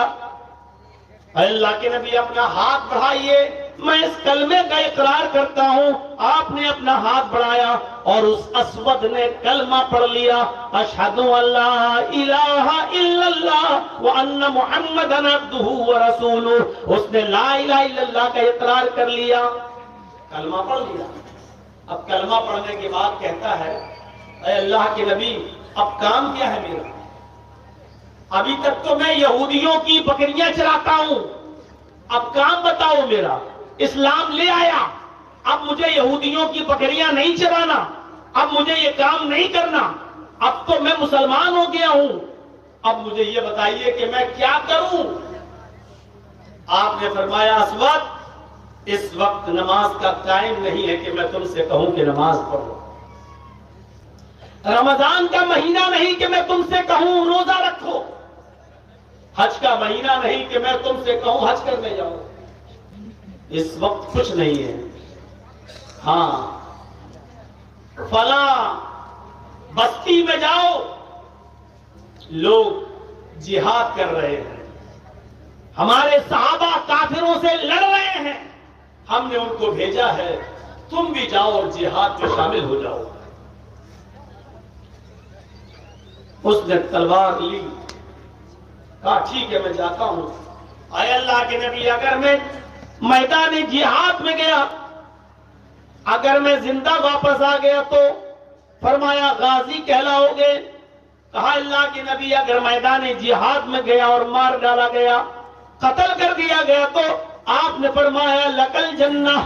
اللہ کے نبی اپنا ہاتھ بڑھائیے, میں اس کلمے کا اقرار کرتا ہوں. آپ نے اپنا ہاتھ بڑھایا اور اس اسود نے کلمہ پڑھ لیا, اشہد ان لا الہ الا اللہ وان محمدا عبدہ ورسولہ. اس نے لا الہ الا اللہ کا اقرار کر لیا, کلمہ پڑھ لیا. اب کلمہ پڑھنے کے بعد کہتا ہے اے اللہ کے نبی اب کام کیا ہے میرا؟ ابھی تک تو میں یہودیوں کی بکریاں چراتا ہوں, اب کام بتاؤ میرا. اسلام لے آیا, اب مجھے یہودیوں کی بکریاں نہیں چرانا, اب مجھے یہ کام نہیں کرنا, اب تو میں مسلمان ہو گیا ہوں, اب مجھے یہ بتائیے کہ میں کیا کروں؟ آپ نے فرمایا اسود اس وقت نماز کا ٹائم نہیں ہے کہ میں تم سے کہوں کہ نماز پڑھو. رمضان کا مہینہ نہیں کہ میں تم سے کہوں روزہ رکھو. حج کا مہینہ نہیں کہ میں تم سے کہوں حج کرنے جاؤ. اس وقت کچھ نہیں ہے. ہاں, فلاں بستی میں جاؤ, لوگ جہاد کر رہے ہیں, ہمارے صحابہ کافروں سے لڑ رہے ہیں, ہم نے ان کو بھیجا ہے, تم بھی جاؤ اور جہاد میں شامل ہو جاؤ. اس نے تلوار لی, کہا ٹھیک ہے میں جاتا ہوں. اے اللہ کے نبی اگر میں میدان جہاد میں گیا, اگر میں زندہ واپس آ گیا تو؟ فرمایا غازی کہلاؤ گے. کہا اللہ کے نبی اگر میدان جہاد میں گیا اور مار ڈالا گیا, قتل کر دیا گیا تو؟ آپ نے فرمایا لکل جنہ,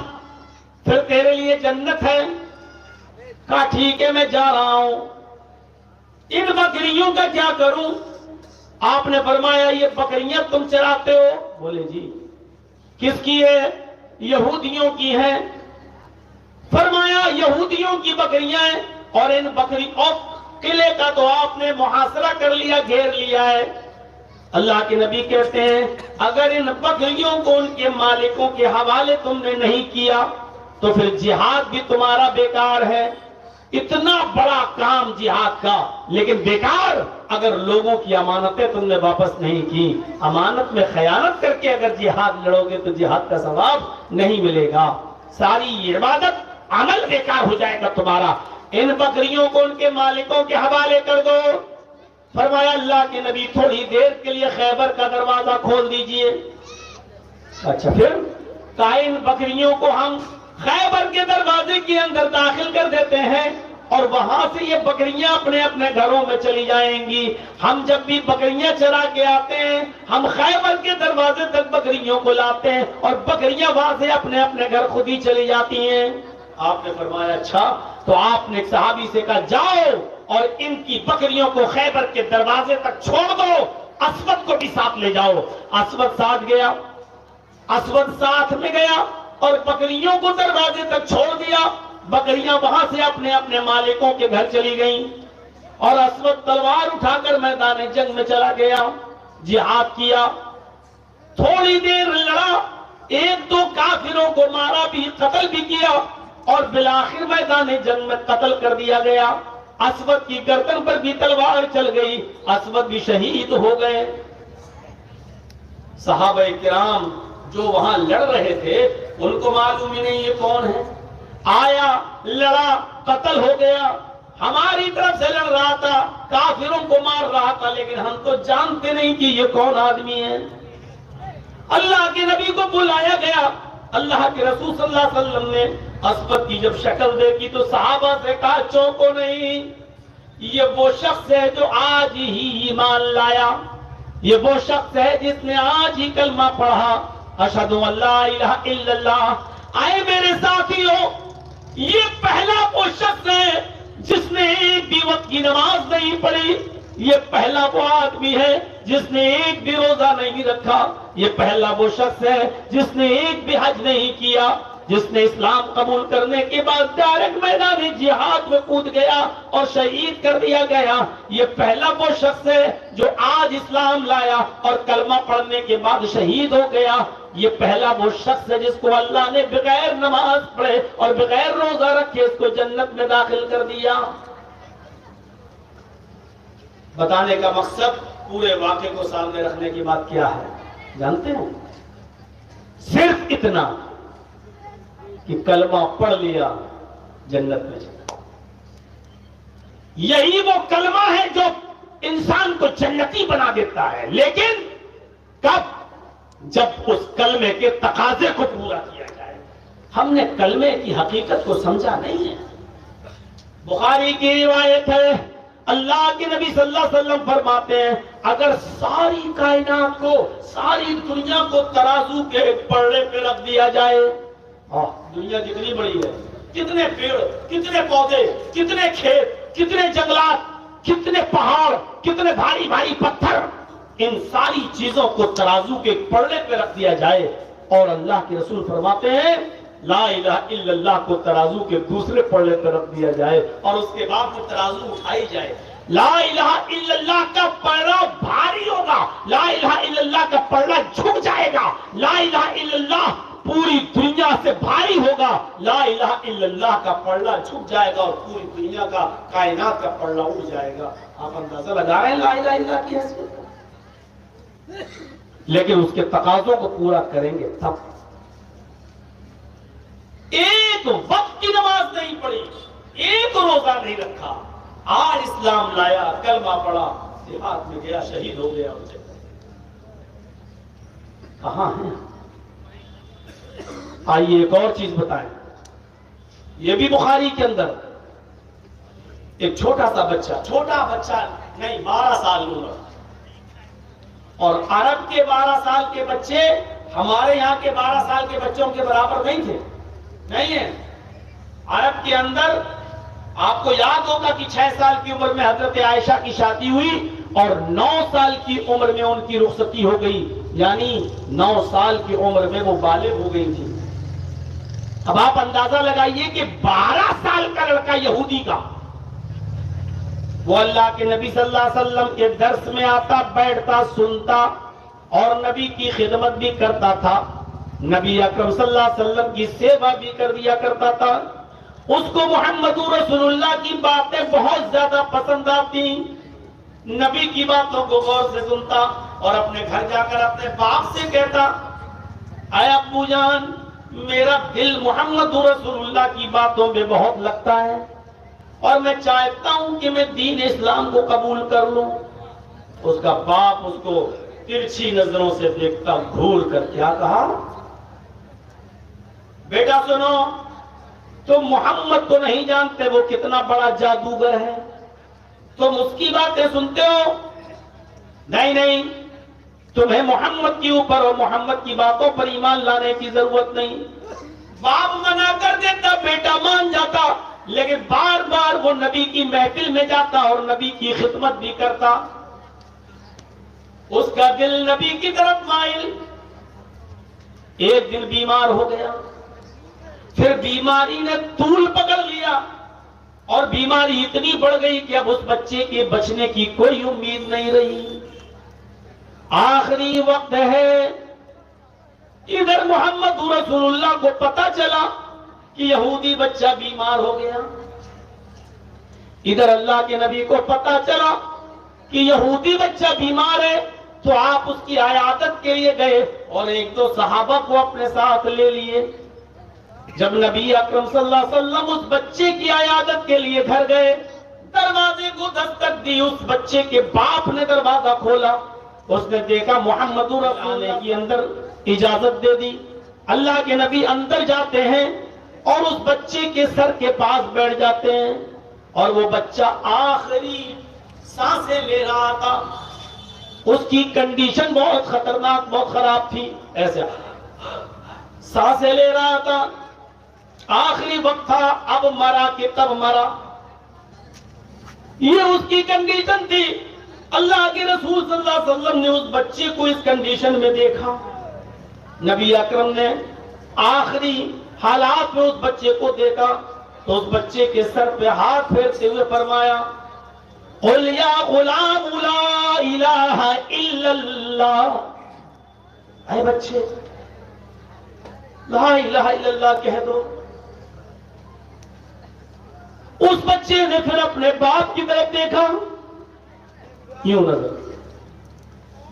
پھر تیرے لیے جنت ہے. کہا ٹھیک ہے میں جا رہا ہوں. ان بکریوں کا کیا کروں؟ آپ نے فرمایا یہ بکریاں تم چراتے ہو؟ بولے جی. کس کی ہے؟ یہودیوں کی ہیں. فرمایا یہودیوں کی بکریاں ہیں, اور ان بکری اور قلعے کا تو آپ نے محاصرہ کر لیا, گھیر لیا ہے. اللہ کے نبی کہتے ہیں اگر ان بکریوں کو ان کے مالکوں کے حوالے تم نے نہیں کیا تو پھر جہاد بھی تمہارا بیکار ہے. اتنا بڑا کام جہاد کا, لیکن بیکار اگر لوگوں کی امانتیں تم نے واپس نہیں کی. امانت میں خیانت کر کے اگر جہاد لڑو گے تو جہاد کا ثواب نہیں ملے گا, ساری عبادت عمل بیکار ہو جائے گا تمہارا. ان بکریوں کو ان کے مالکوں کے حوالے کر دو. فرمایا اللہ کے نبی تھوڑی دیر کے لیے خیبر کا دروازہ کھول دیجئے. اچھا پھر کہا ان بکریوں کو ہم خیبر کے دروازے کے اندر داخل کر دیتے ہیں اور وہاں سے یہ بکریاں اپنے اپنے گھروں میں چلی جائیں گی. ہم جب بھی بکریاں چرا کے آتے ہیں ہم خیبر کے دروازے تک بکریوں کو لاتے ہیں اور بکریاں وہاں سے اپنے اپنے گھر خود ہی چلی جاتی ہیں. آپ نے فرمایا اچھا. تو آپ نے صحابی سے کہا جاؤ اور ان کی بکریوں کو خیبر کے دروازے تک چھوڑ دو, اسود کو بھی ساتھ لے جاؤ. اسود ساتھ گیا, اسود ساتھ میں گیا اور بکریوں کو دروازے تک چھوڑ دیا. بکریاں وہاں سے اپنے اپنے مالکوں کے گھر چلی گئیں. اور اسود تلوار اٹھا کر میدان جنگ میں چلا گیا، جہاد کیا، تھوڑی دیر لڑا، ایک دو کافروں کو مارا بھی، قتل بھی کیا، اور بالآخر میدان جنگ میں قتل کر دیا گیا۔ اسود کی گردن پر بھی تلوار چل گئی، اسود بھی شہید ہو گئے۔ صحابہ کرام جو وہاں لڑ رہے تھے ان کو معلوم ہی نہیں یہ کون ہے، آیا، لڑا، قتل ہو گیا، ہماری طرف سے لڑ رہا تھا، کافروں کو مار رہا تھا، لیکن ہم تو جانتے نہیں کہ یہ کون آدمی ہے۔ اللہ کے نبی کو بلایا گیا، اللہ کے رسول صلی اللہ علیہ وسلم نے اسود کی جب شکل دیکھی تو صحابہ سے کہا چونکو نہیں، یہ وہ شخص ہے جو آج ہی ایمان لایا، یہ وہ شخص ہے جس نے آج ہی کلمہ پڑھا، اشہد ان لا الہ الا اللہ۔ آئے میرے ساتھیوں، یہ پہلا وہ شخص ہے جس نے ایک بھی وقت کی نماز نہیں پڑھی، یہ پہلا وہ آدمی ہے جس نے ایک بھی روزہ نہیں رکھا، یہ پہلا وہ شخص ہے جس نے ایک بھی حج نہیں کیا، جس نے اسلام قبول کرنے کے بعد ڈائریکٹ میدان جہاد میں کود گیا اور شہید کر دیا گیا۔ یہ پہلا وہ شخص ہے جو آج اسلام لایا اور کلمہ پڑھنے کے بعد شہید ہو گیا۔ یہ پہلا وہ شخص ہے جس کو اللہ نے بغیر نماز پڑھے اور بغیر روزہ رکھے اس کو جنت میں داخل کر دیا۔ بتانے کا مقصد پورے واقعے کو سامنے رکھنے کی بات کیا ہے جانتے ہیں؟ صرف اتنا کہ کلمہ پڑھ لیا جنت میں چلا۔ یہی وہ کلمہ ہے جو انسان کو جنتی بنا دیتا ہے، لیکن کب؟ جب اس کلمے کے تقاضے کو پورا کیا جائے۔ ہم نے کلمے کی حقیقت کو سمجھا نہیں ہے۔ بخاری کی روایت ہے، اللہ کے نبی صلی اللہ علیہ وسلم فرماتے ہیں اگر ساری کائنات کو، ساری دنیا کو ترازو کے پلڑے پہ رکھ دیا جائے، دنیا کتنی بڑی ہے، کتنے پیڑ، کتنے پودے، کتنے کھیت، کتنے جنگلات، کتنے پہاڑ، کتنے بھاری بھاری پتھر، ان ساری چیزوں کو ترازو کے پلڑے پہ رکھ دیا جائے اور اللہ کے رسول فرماتے ہیں لا الہ الا اللہ کو ترازو کے دوسرے پلڑے پہ رکھ دیا جائے اور اس کے بعد وہ ترازو اٹھائی جائے، لا الہ الا اللہ کا پلڑا بھاری ہوگا، لا الہ الا اللہ کا پلڑا جھک جائے گا، لا الہ الا اللہ پوری دنیا سے بھاری ہوگا، لا الہ الا اللہ کا پلڑا جھک جائے گا اور پوری دنیا کا، کائنات کا پلڑا اٹھ جائے گا۔ آپ اندازہ لگا رہے ہیں لا الہ الا اللہ کی حیثیت، لیکن اس کے تقاضوں کو پورا کریں گے تب۔ ایک وقت کی نماز نہیں پڑھی، ایک روزہ نہیں رکھا، آج اسلام لایا، کلمہ پڑھا، جہاد میں گیا، شہید ہو گیا، مجھے کہاں ہیں؟ آئیے ایک اور چیز بتائیں، یہ بھی بخاری کے اندر ایک چھوٹا بچہ نہیں، 12 سال عمر، اور عرب کے 12 سال کے بچے ہمارے یہاں کے 12 سال کے بچوں کے برابر نہیں تھے، نہیں ہے۔ عرب کے اندر آپ کو یاد ہوگا کہ 6 سال کی عمر میں حضرت عائشہ کی شادی ہوئی اور 9 سال کی عمر میں ان کی رخصتی ہو گئی، یعنی 9 سال کی عمر میں وہ بالغ ہو گئی تھی۔ اب آپ اندازہ لگائیے کہ 12 سال کا لڑکا یہودی کا، وہ اللہ کے نبی صلی اللہ علیہ وسلم کے درس میں آتا، بیٹھتا، سنتا اور نبی کی خدمت بھی کرتا تھا، نبی اکرم صلی اللہ علیہ وسلم کی سیوا بھی کر دیا کرتا تھا۔ اس کو محمد رسول اللہ کی باتیں بہت زیادہ پسند آتی، نبی کی باتوں کو غور سے سنتا اور اپنے گھر جا کر اپنے باپ سے کہتا اے ابو جان میرا دل محمد رسول اللہ کی باتوں میں بہت لگتا ہے اور میں چاہتا ہوں کہ میں دین اسلام کو قبول کر لوں۔ اس کا باپ اس کو ترچھی نظروں سے دیکھتا، گھور کر کیا کہا، بیٹا سنو، تم محمد کو نہیں جانتے، وہ کتنا بڑا جادوگر ہے، تم اس کی باتیں سنتے ہو، نہیں، تمہیں محمد کے اوپر اور محمد کی باتوں پر ایمان لانے کی ضرورت نہیں۔ باپ منع کر دیتا، بیٹا مان جاتا، لیکن بار بار وہ نبی کی محفل میں جاتا اور نبی کی خدمت بھی کرتا، اس کا دل نبی کی طرف مائل۔ ایک دن بیمار ہو گیا، پھر بیماری نے طول پکڑ لیا، اور بیماری اتنی بڑھ گئی کہ اب اس بچے کے بچنے کی کوئی امید نہیں رہی. آخری وقت ہے. ادھر محمد رسول اللہ کو پتا چلا کہ یہودی بچہ بیمار ہو گیا. ادھر اللہ کے نبی کو پتا چلا کہ یہودی بچہ بیمار ہے، تو آپ اس کی عیادت کے لیے گئے اور ایک دو صحابہ کو اپنے ساتھ لے لیے. جب نبی اکرم صلی اللہ علیہ وسلم اس بچے کی عیادت کے لیے گھر گئے، دروازے کو دستک دی. اس بچے کے باپ نے دروازہ کھولا، اس نے دیکھا محمد رسول اللہ کی اندر اجازت دے دی. اللہ کے نبی اندر جاتے ہیں اور اس بچے کے سر کے پاس بیٹھ جاتے ہیں، اور وہ بچہ آخری سانسیں لے رہا تھا. اس کی کنڈیشن بہت خطرناک، بہت خراب تھی. ایسے سانسیں لے رہا تھا، آخری وقت تھا، اب مرا کہ تب مرا. یہ اس کی کنڈیشن تھی. اللہ کے رسول صلی اللہ علیہ وسلم نے اس بچے کو اس کنڈیشن میں دیکھا. نبی اکرم نے آخری حالات میں اس بچے کو دیکھا تو اس بچے کے سر پہ ہاتھ پھیرتے ہوئے فرمایا، قل یا غلام لا الہ الا اللہ. اے بچے، لا الہ الا اللہ کہہ دو. اس بچے نے پھر اپنے باپ کی طرف دیکھا، یوں نظر،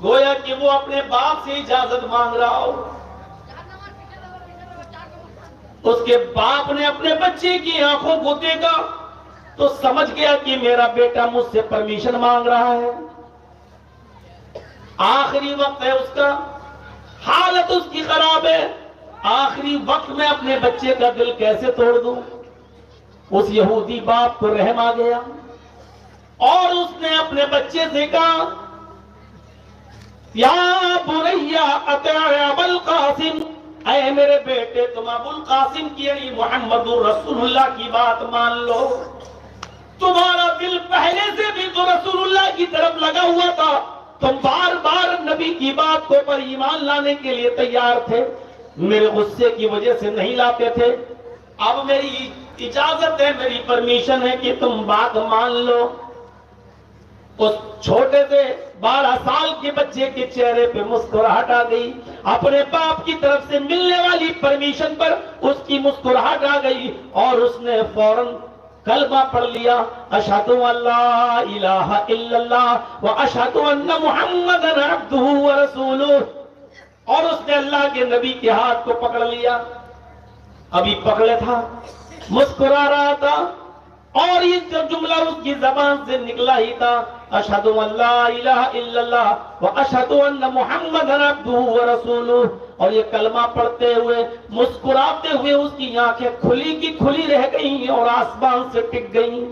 گویا کہ وہ اپنے باپ سے اجازت مانگ رہا ہو. اس کے باپ نے اپنے بچے کی آنکھوں کو دیکھا تو سمجھ گیا کہ میرا بیٹا مجھ سے پرمیشن مانگ رہا ہے. آخری وقت ہے اس کا، حالت اس کی خراب ہے. آخری وقت میں اپنے بچے کا دل کیسے توڑ دوں؟ اس یہودی باپ کو رحم آ گیا اور اس نے اپنے بچے سے کہا، یا بنیا اطع ابا القاسم، اے میرے بیٹے تم ابو القاسم کی یعنی محمد رسول اللہ کی بات مان لو. تمہارا دل پہلے سے بھی تو رسول اللہ کی طرف لگا ہوا تھا، تم بار بار نبی کی بات کو پر ایمان لانے کے لیے تیار تھے، میرے غصے کی وجہ سے نہیں لاتے تھے. اب میری اجازت ہے، میری پرمیشن ہے کہ تم بات مان لو. اس چھوٹے سے 12 سال کے بچے کے چہرے پہ مسکراہٹ آ گئی. اپنے باپ کی طرف سے ملنے والی پرمیشن پر اس کی مسکراہٹ آ گئی اور اس نے فوراً کلمہ پڑھ لیا، اشہد ان لا الہ الا اللہ واشہد ان محمدا عبدہ ورسولہ. اور اس نے اللہ کے نبی کے ہاتھ کو پکڑ لیا. ابھی پکڑے تھا، مسکرا رہا تھا، اور یہ جو جملہ اس کی زبان سے نکلا ہی تھا، اشہد ان لا الہ الا اللہ واشہد ان محمدا عبدہ ورسولہ. اور یہ کلمہ پڑھتے ہوئے مسکراتے ہوئے اس کی آنکھیں کھلی کی کھلی رہ گئیں اور آسمان سے ٹک گئیں،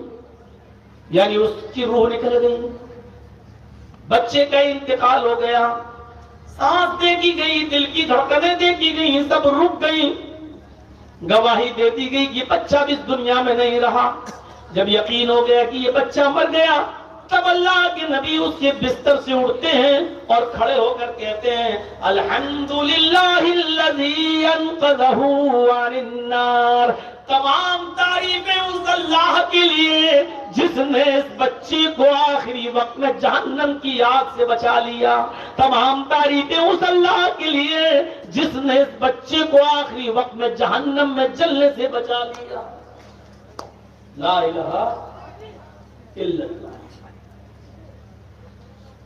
یعنی اس کی روح نکل گئی. بچے کا انتقال ہو گیا، سانس دیکھی گئی، دل کی دھڑکنیں دیکھی گئی، سب رک گئی. گواہی دے دی گئی کہ بچہ بھی اس دنیا میں نہیں رہا. جب یقین ہو گیا کہ یہ بچہ مر گیا، تب اللہ کے نبی اس کے بستر سے اٹھتے ہیں اور کھڑے ہو کر کہتے ہیں، الحمدللہ الذی انقذہ عن النار. تمام تعریفیں اس اللہ کے لیے جس نے اس بچے کو آخری وقت میں جہنم کی آگ سے بچا لیا. تمام تعریفیں اس اللہ کے لیے جس نے اس بچے کو آخری وقت میں جہنم میں جلنے سے بچا لیا. لا الہ الا اللہ.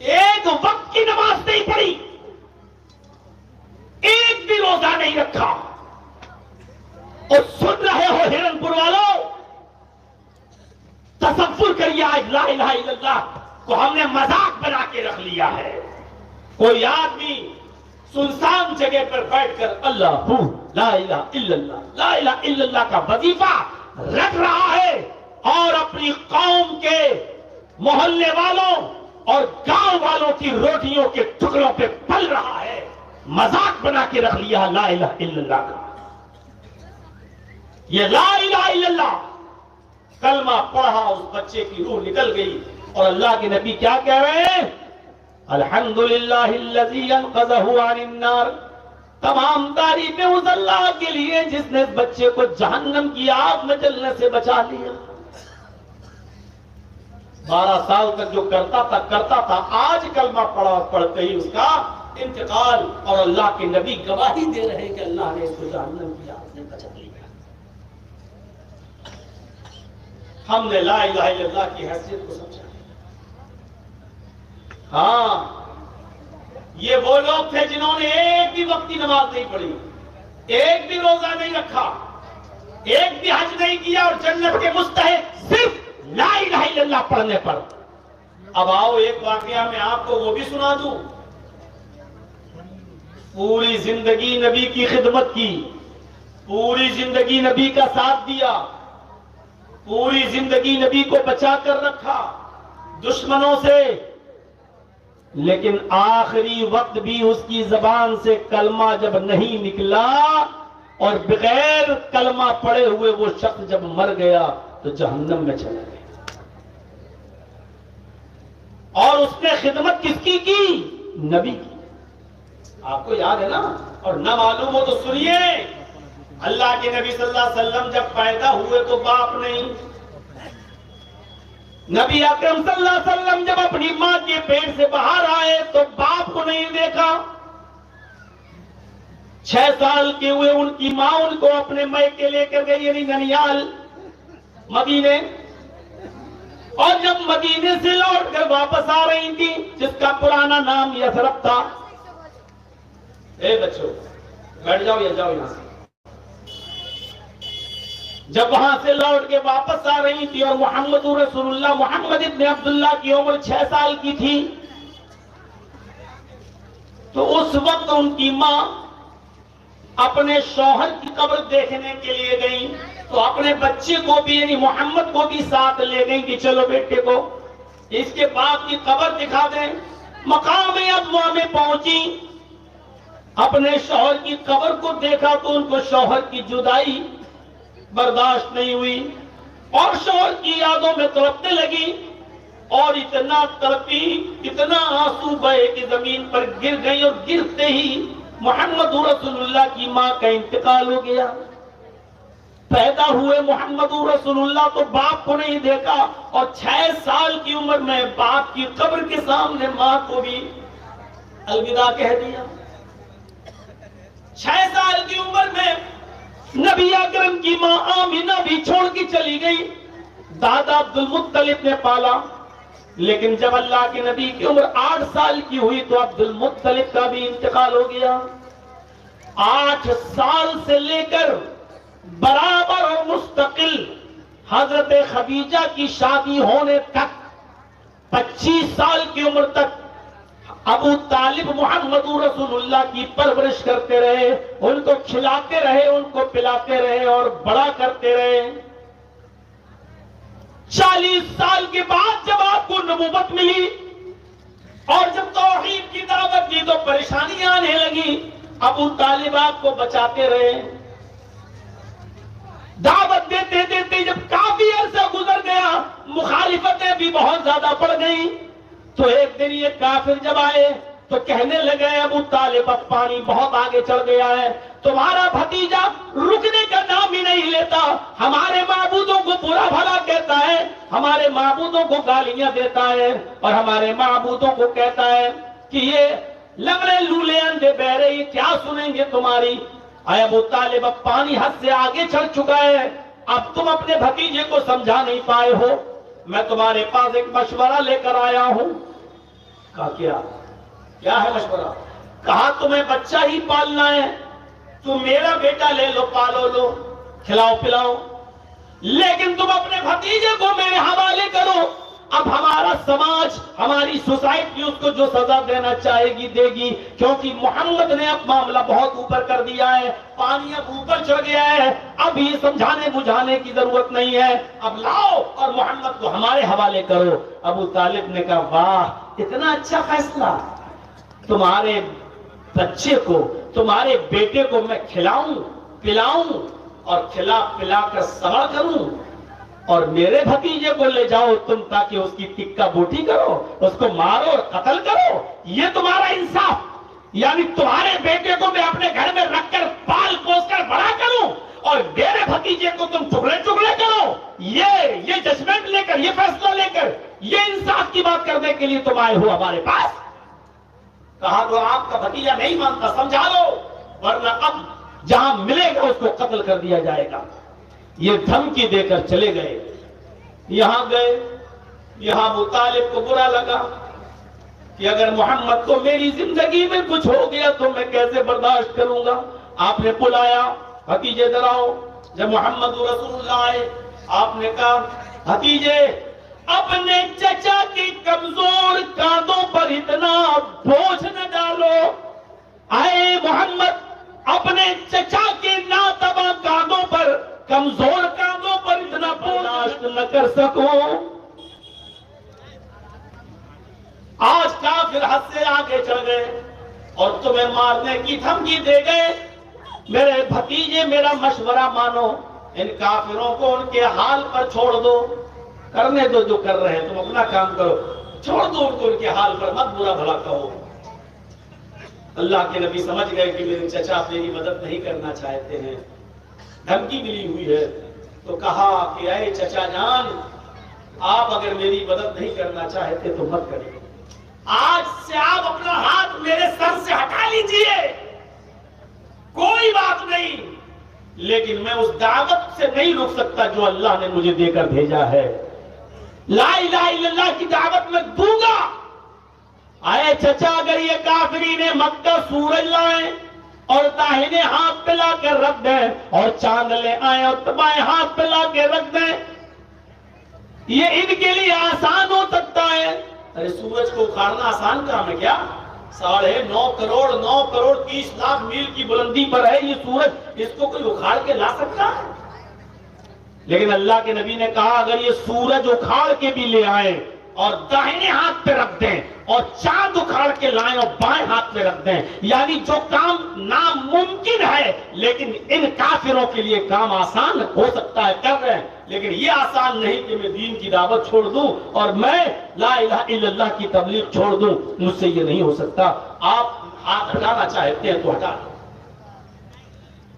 ایک وقت کی نماز نہیں پڑھی، ایک بھی روزہ نہیں رکھا، اور سن رہے ہو ہرن پور والوں، تصور کریے آج لا الہ الا اللہ کو ہم نے مذاق بنا کے رکھ لیا ہے. کوئی آدمی سنسان جگہ پر بیٹھ کر اللہ لا الہ الا اللہ لا الہ الا اللہ کا وظیفہ رکھ رہا ہے اور اپنی قوم کے محلے والوں اور گاؤں والوں کی روٹیوں کے ٹکڑوں پہ پل رہا ہے. مذاق بنا کے رکھ لیا لا الہ الا اللہ کا. یہ لا الہ الا اللہ کلمہ پڑھا، اس بچے کی روح نکل گئی. اور اللہ کے نبی کیا کہہ رہے ہیں؟ الحمدللہ الذی انقذہ عن النار. تمام تعریفیں اس اللہ کے لیے جس نے اس بچے کو جہنم کی آگ میں جلنے سے بچا لیا. 12 سال تک جو کرتا تھا آج کلمہ پڑھتے ہی اس کا انتقال، اور اللہ کے نبی گواہی دے رہے کہ اللہ نے اس کو جہنم کی آگ سے بچا لیا۔ ہم نے لا الہ الا اللہ کی حیثیت کو سمجھا۔ ہاں، یہ وہ لوگ تھے جنہوں نے ایک بھی وقتی نماز نہیں پڑھی، ایک بھی روزہ نہیں رکھا، ایک بھی حج نہیں کیا، اور جنت کے مستحق صرف لا الہ الا اللہ پڑھنے پر۔ اب آؤ ایک واقعہ میں آپ کو وہ بھی سنا دوں۔ پوری زندگی نبی کی خدمت کی، پوری زندگی نبی کا ساتھ دیا، پوری زندگی نبی کو بچا کر رکھا دشمنوں سے، لیکن آخری وقت بھی اس کی زبان سے کلمہ جب نہیں نکلا، اور بغیر کلمہ پڑے ہوئے وہ شخص جب مر گیا تو جہنم میں چلا گیا۔ اور اس نے خدمت کس کی نبی کی۔ آپ کو یاد ہے نا، اور نہ معلوم ہو تو سنیے، اللہ کے نبی صلی اللہ علیہ وسلم جب پیدا ہوئے تو باپ نہیں، نبی اکرم صلی اللہ علیہ وسلم جب اپنی ماں کے پیٹ سے باہر آئے تو باپ کو نہیں دیکھا۔ 6 سال کے ہوئے ان کی ماں ان کو اپنے میکے لے کر گئی، یعنی ننیال مدینے، اور جب مدینے سے لوٹ کر واپس آ رہی تھی، جس کا پرانا نام یثرب تھا۔ اے بچوں بیٹھ جاؤ یا جاؤ یہاں سے۔ جب وہاں سے لوٹ کے واپس آ رہی تھی اور محمد رسول اللہ محمد ابن عبداللہ کی عمر 6 سال کی تھی، تو اس وقت ان کی ماں اپنے شوہر کی قبر دیکھنے کے لیے گئی، تو اپنے بچے کو بھی یعنی محمد کو بھی ساتھ لے گئی کہ چلو بیٹے کو اس کے باپ کی قبر دکھا دیں۔ مقام ابوا میں پہنچی، اپنے شوہر کی قبر کو دیکھا تو ان کو شوہر کی جدائی برداشت نہیں ہوئی، اور شوہر کی یادوں میں تڑپنے لگی، اور اتنا تڑپی، اتنا آنسو بہے کہ زمین پر گر گئی، اور گرتے ہی محمد رسول اللہ کی ماں کا انتقال ہو گیا۔ پیدا ہوئے محمد رسول اللہ تو باپ کو نہیں دیکھا، اور 6 سال کی عمر میں باپ کی قبر کے سامنے ماں کو بھی الوداع کہہ دیا۔ 6 سال کی عمر میں نبی اکرم کی ماں آمینہ بھی چھوڑ کے چلی گئی، دادا عبد المطلب نے پالا، لیکن جب اللہ کے نبی کی عمر 8 سال کی ہوئی تو عبد المطلب کا بھی انتقال ہو گیا۔ 8 سال سے لے کر برابر اور مستقل حضرت خدیجہ کی شادی ہونے تک 25 سال کی عمر تک ابو طالب محمد رسول اللہ کی پرورش کرتے رہے، ان کو کھلاتے رہے، ان کو پلاتے رہے اور بڑا کرتے رہے۔ 40 سال کے بعد جب آپ کو نبوت ملی اور جب توحید کی دعوت دی تو پریشانیاں آنے لگی، ابو طالب آپ کو بچاتے رہے، دعوت دیتے دیتے جب کافی عرصہ گزر گیا، مخالفتیں بھی بہت زیادہ بڑھ گئیں، تو ایک دن یہ کافر جب آئے تو کہنے لگے ابو طالب اب پانی بہت آگے چڑھ گیا ہے، تمہارا بھتیجا رکنے کا نام ہی نہیں لیتا، ہمارے معبودوں کو برا بھلا کہتا ہے، ہمارے معبودوں کو گالیاں دیتا ہے، اور ہمارے معبودوں کو کہتا ہے کہ یہ لنگڑے لولے اندھے بہرے یہ کیا سنیں گے تمہاری۔ اے ابو طالب اب پانی حد سے آگے چڑھ چکا ہے، اب تم اپنے بھتیجے کو سمجھا نہیں پائے ہو، میں تمہارے پاس ایک مشورہ لے کر آیا ہوں۔ کہا کیا ہے مشورہ؟ کہا تمہیں بچہ ہی پالنا ہے، تم میرا بیٹا لے لو، پالو لو، کھلاؤ پلاؤ، لیکن تم اپنے بھتیجے کو میرے حوالے کرو، اب ہمارا سماج ہماری سوسائٹی اس کو جو سزا دینا چاہے گی دے گی، کیونکہ محمد نے اب معاملہ بہت اوپر کر دیا ہے، پانی اب اوپر چڑھ گیا ہے، اب یہ سمجھانے بجھانے کی ضرورت نہیں ہے، اب لاؤ اور محمد کو ہمارے حوالے کرو۔ ابو طالب نے کہا واہ اتنا اچھا فیصلہ، تمہارے بچے کو تمہارے بیٹے کو میں کھلاؤں پلاؤں اور کھلا پلا کر سوار کروں، اور میرے بھتیجے کو لے جاؤ تم تاکہ اس کی ٹکا بوٹی کرو، اس کو مارو اور قتل کرو، یہ تمہارا انصاف؟ یعنی تمہارے بیٹے کو میں اپنے گھر میں رکھ کر پال پوس کر بڑا کروں اور میرے بھتیجے کو تم ٹکڑے ٹکڑے کرو، یہ ججمنٹ لے کر، یہ فیصلہ لے کر، یہ انصاف کی بات کرنے کے لیے تم آئے ہو ہمارے پاس؟ کہا تو آپ کا بھتیجا نہیں مانتا، سمجھا لو ورنہ اب جہاں ملے گا اس کو قتل کر دیا جائے گا۔ یہ دھمکی دے کر چلے گئے۔ یہاں گئے، یہاں ابو طالب کو برا لگا کہ اگر محمد کو میری زندگی میں کچھ ہو گیا تو میں کیسے برداشت کروں گا۔ آپ نے بلایا، بھتیجے ڈراؤ۔ جب محمد رسول اللہ آئے، آپ نے کہا بھتیجے اپنے چچا کی کمزور کاندھوں پر اتنا بوجھ نہ ڈالو۔ آئے محمد اپنے چچا کے ناتواں کاندھوں پر، کمزور کاندھوں پر اتنا برداشت نہ کر سکوں۔ آج کافر حد سے آگے چل گئے اور تمہیں مارنے کی دھمکی دے گئے۔ میرے بھتیجے میرا مشورہ مانو، ان کافروں کو ان کے حال پر چھوڑ دو، کرنے دو جو کر رہے ہیں، تم اپنا کام کرو، چھوڑ دو ان کو ان کے حال پر، مت برا بھلا کہو۔ اللہ کے نبی سمجھ گئے کہ میرے چچا میری مدد نہیں کرنا چاہتے ہیں، دھمکی ملی ہوئی ہے، تو کہا کہ اے چچا جان، آپ اگر میری مدد نہیں کرنا چاہتے تو مت کریے، آج سے آپ اپنا ہاتھ میرے سر سے ہٹا لیجئے، کوئی بات نہیں، لیکن میں اس دعوت سے نہیں رک سکتا جو اللہ نے مجھے دے کر بھیجا ہے، لا الہ الا اللہ کی دعوت میں دوں گا۔ اے چچا اگر یہ کافرین مکہ سورج لائیں اور داہنے ہاتھ پہ لا کر رکھ دیں اور چاند لے آئیں اور بائیں ہاتھ پہ لا کے رکھ دیں، یہ ان کے لیے آسان ہو سکتا ہے۔ ارے سورج کو اکھاڑنا آسان کام ہے کیا؟ 9.5 کروڑ 30 لاکھ میل کی بلندی پر ہے یہ سورج، اس کو کوئی اکھاڑ کے لا سکتا ہے؟ لیکن اللہ کے نبی نے کہا اگر یہ سورج اکھاڑ کے بھی لے آئیں اور داہنے ہاتھ پہ رکھ دیں اور چاند اکھاڑ کے لائیں اور بائیں ہاتھ پہ رکھ دیں، یعنی جو کام ناممکن ہے لیکن ان کافروں کے لیے کام آسان ہو سکتا ہے، کر رہے ہیں، لیکن یہ آسان نہیں کہ میں دین کی دعوت چھوڑ دوں اور میں لا الہ الا اللہ کی تبلیغ چھوڑ دوں، مجھ سے یہ نہیں ہو سکتا، آپ ہاتھ ہٹانا چاہتے ہیں تو ہٹا دو۔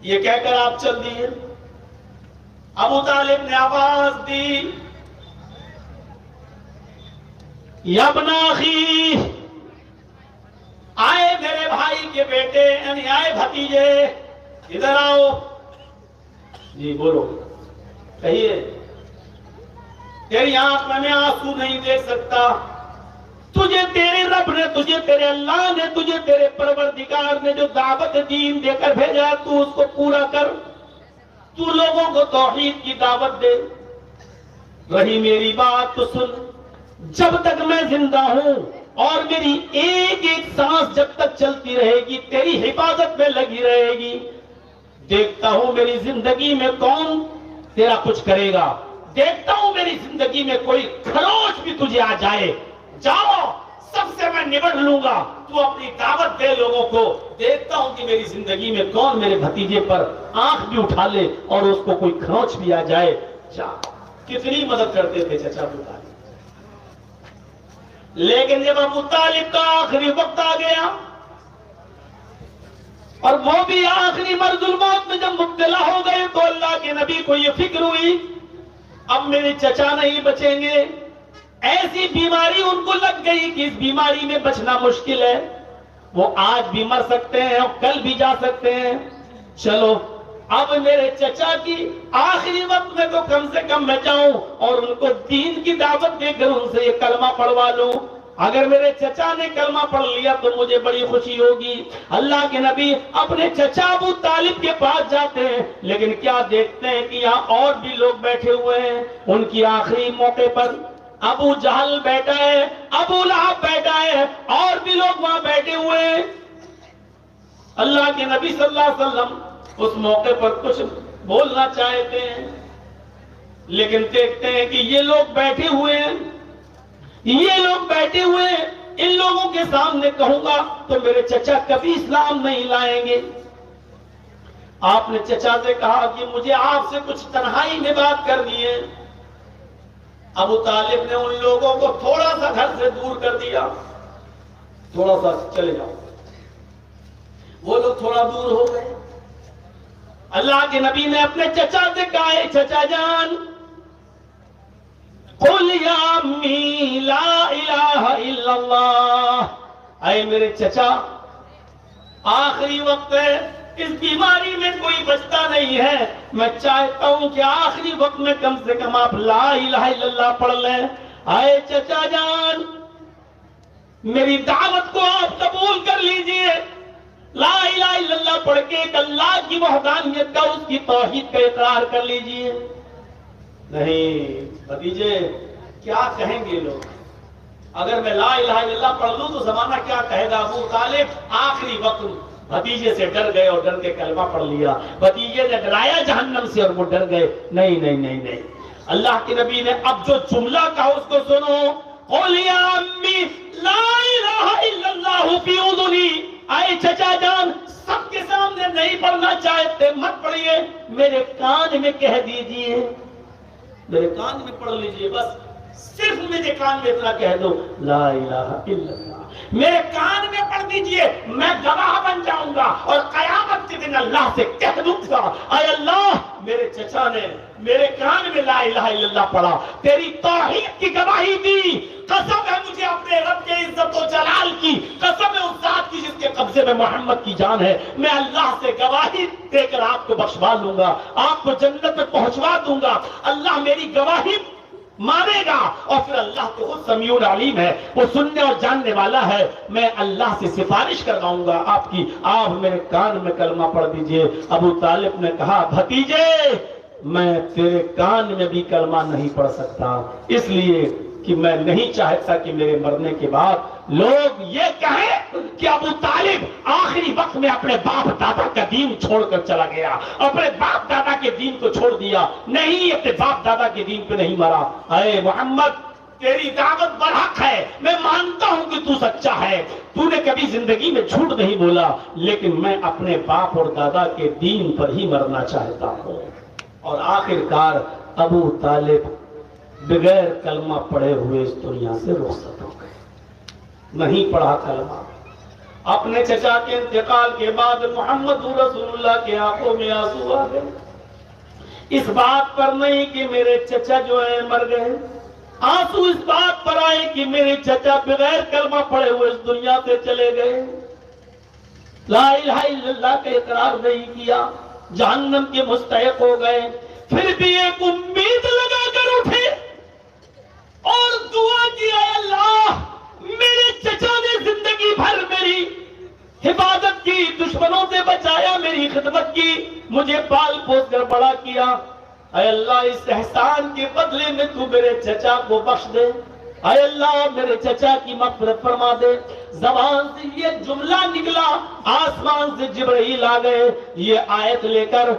یہ کہہ کر آپ چل دیے۔ ابو طالب نے آواز دی، یا ابن اخی، آئے میرے بھائی کے بیٹے، یعنی آئے بھتیجے، ادھر آؤ۔ جی بولو، کہیے۔ تیری آنکھ میں آنسو نہیں دیکھ سکتا، تجھے تیرے رب نے، تجھے تیرے اللہ نے، تجھے تیرے پروردگار نے جو دعوت دین دے کر بھیجا تو اس کو پورا کر، تو لوگوں کو توحید کی دعوت دے۔ رہی میری بات تو سن، جب تک میں زندہ ہوں اور میری ایک ایک سانس جب تک چلتی رہے گی تیری حفاظت میں لگی رہے گی، دیکھتا ہوں میری زندگی میں کون تیرا کچھ کرے گا، دیکھتا ہوں میری زندگی میں کوئی خروش بھی تجھے آ جائے، جاؤ سب سے میں نبڑ لوں گا، تو اپنی دعوت دے لوگوں کو، دیکھتا ہوں کہ میری زندگی میں کون میرے بھتیجے پر آنکھ بھی اٹھا لے اور اس کو کوئی خروش بھی آ جائے، جا۔ کتنی مدد کرتے تھے چچا ابو طالب، لیکن جب ابو طالب کا آخری وقت آ گیا اور وہ بھی آخری مرض الموت میں جب مبتلا ہو گئے تو اللہ کے نبی کو یہ فکر ہوئی اب میرے چچا نہیں بچیں گے، ایسی بیماری ان کو لگ گئی کہ اس بیماری میں بچنا مشکل ہے، وہ آج بھی مر سکتے ہیں اور کل بھی جا سکتے ہیں، چلو اب میرے چچا کی آخری وقت میں تو کم سے کم میں جاؤں اور ان کو دین کی دعوت دے کر ان سے یہ کلمہ پڑھوا لوں، اگر میرے چچا نے کلمہ پڑھ لیا تو مجھے بڑی خوشی ہوگی۔ اللہ کے نبی اپنے چچا ابو طالب کے پاس جاتے ہیں، لیکن کیا دیکھتے ہیں کہ یہاں اور بھی لوگ بیٹھے ہوئے ہیں، ان کی آخری موقع پر ابو جہل بیٹھا ہے، ابو لہب بیٹھا ہے، اور بھی لوگ وہاں بیٹھے ہوئے ہیں۔ اللہ کے نبی صلی اللہ علیہ وسلم اس موقع پر کچھ بولنا چاہتے ہیں، لیکن دیکھتے ہیں کہ یہ لوگ بیٹھے ہوئے ہیں، یہ لوگ بیٹھے ہوئے ہیں، ان لوگوں کے سامنے کہوں گا تو میرے چچا کبھی اسلام نہیں لائیں گے۔ آپ نے چچا سے کہا کہ مجھے آپ سے کچھ تنہائی میں بات کرنی ہے۔ ابو طالب نے ان لوگوں کو تھوڑا سا گھر سے دور کر دیا، تھوڑا سا چلے جاؤ، وہ لوگ تھوڑا دور ہو گئے۔ اللہ کے نبی نے اپنے چچا سے کہا، چچا جان قل یا امی لا الہ الا اللہ، اے میرے چچا آخری وقت ہے، اس بیماری میں کوئی بچتا نہیں ہے، میں چاہتا ہوں کہ آخری وقت میں کم سے کم آپ لا الہ الا اللہ پڑھ لیں۔ اے چچا جان میری دعوت کو آپ قبول کر لیجئے، لا الہ الا اللہ پڑھ کے ایک اللہ کی وحدانیت کا، اس کی توحید کا اقرار کر لیجئے۔ نہیں بھتیجے کیا کہیں گے لوگ اگر میں لا الہ الا اللہ پڑھ لوں تو زمانہ کیا کہے گا؟ ابو طالب آخری وقت بھتیجے سے ڈر گئے اور ڈر کے کلمہ پڑھ لیا، بھتیجے نے ڈرایا جہنم سے اور وہ ڈر گئے۔ نہیں نہیں نہیں نہیں، اللہ کے نبی نے اب جو جملہ کہا اس کو سنو، قل یا امی لا الہ الا اللہ فی اذنی، اے چچا جان سب کے سامنے نہیں پڑھنا چاہتے مت پڑھیے، میرے کان میں کہہ دیجئے، میرے کان میں پڑھ لیجئے، بس صرف میرے کان میں اتنا کہہ دو لا الہ الا اللہ، میرے کان میں پڑھ دیجئے، میں گواہ بن جاؤں گا اور قیامت کے دن اللہ سے کہہ دوں گا اے اللہ میرے چچا نے میرے کان میں لا الہ الا اللہ پڑھا، تیری توحید کی گواہی دی، قسم ہے مجھے اپنے رب کے عزت و جلال کی، قسم ہے اس ذات کی جس کے قبضے میں محمد کی جان ہے، میں اللہ سے گواہی دے کر آپ کو بخشوا لوں گا، آپ کو جنت میں پہنچوا دوں گا، اللہ میری گواہی مانے گا، اور پھر اللہ تو خود سمیع علیم ہے، وہ سننے اور جاننے والا ہے، میں اللہ سے سفارش کرواؤں گا آپ کی، آپ میرے کان میں کلمہ پڑھ دیجئے۔ ابو طالب نے کہا بھتیجے میں تیرے کان میں بھی کلمہ نہیں پڑھ سکتا، اس لیے کہ میں نہیں چاہتا کہ میرے مرنے کے بعد لوگ یہ کہیں کہ ابو طالب آخری وقت میں اپنے باپ دادا کا دین چھوڑ کر چلا گیا، اپنے باپ دادا کے دین کو چھوڑ دیا، نہیں اپنے باپ دادا کے دین پہ نہیں مرا۔ اے محمد تیری دعوت برحق ہے، میں مانتا ہوں کہ تو سچا ہے، تو نے کبھی زندگی میں جھوٹ نہیں بولا، لیکن میں اپنے باپ اور دادا کے دین پر ہی مرنا چاہتا ہوں۔ اور آخر کار ابو طالب بغیر کلمہ پڑھے ہوئے اس دنیا سے رخصت ہو گئے، نہیں پڑھا کلمہ۔ اپنے چچا کے انتقال کے بعد محمد رسول اللہ کے آنکھوں میں آنسو آ گئے، اس بات پر نہیں کہ میرے چچا جو ہیں مر گئے، آنسو اس بات پر آئے کہ میرے چچا بغیر کلمہ پڑھے ہوئے اس دنیا سے چلے گئے، لا الہ الا اللہ کا اقرار نہیں کیا، جہنم کے مستحق ہو گئے، پھر بھی ایک امید لگا کر اٹھے اور دعا کی اے اللہ میرے چچا نے زندگی بھر میری حفاظت کی، دشمنوں سے بچایا، میری خدمت کی، مجھے پال پوس کر بڑا کیا، اے اللہ اس احسان کے بدلے میں تو میرے چچا کو بخش دے، اے اللہ میرے چچا کی مغفرت فرما دے۔ زبان سے یہ جملہ نکلا، آسمان سے جبرائیل آ گئے، یہ آیت لے کر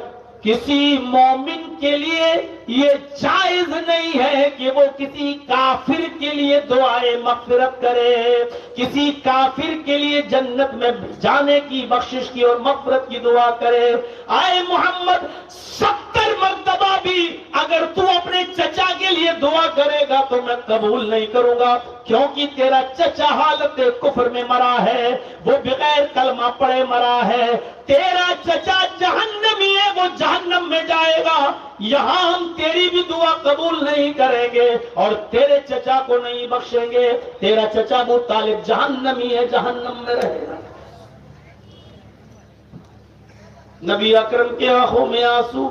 کسی مومن کے لیے یہ جائز نہیں ہے کہ وہ کسی کافر کے لیے دعائے مغفرت کرے، کسی کافر کے لیے جنت میں جانے کی بخشش کی اور مغفرت کی دعا کرے۔ اے محمد 70 مرتبہ بھی اگر تو اپنے چچا کے لیے دعا کرے گا تو میں قبول نہیں کروں گا، کیونکہ تیرا چچا حالت کفر میں مرا ہے، وہ بغیر کلمہ پڑھے مرا ہے، تیرا چچا جہنمی ہے، وہ جہنم میں جائے گا، یہاں ہم تیری بھی دعا قبول نہیں کریں گے اور تیرے چچا کو نہیں بخشیں گے، تیرا چچا ابو طالب جہنمی ہے، جہنم میں رہے گا۔ نبی اکرم کی آنکھوں میں آنسو،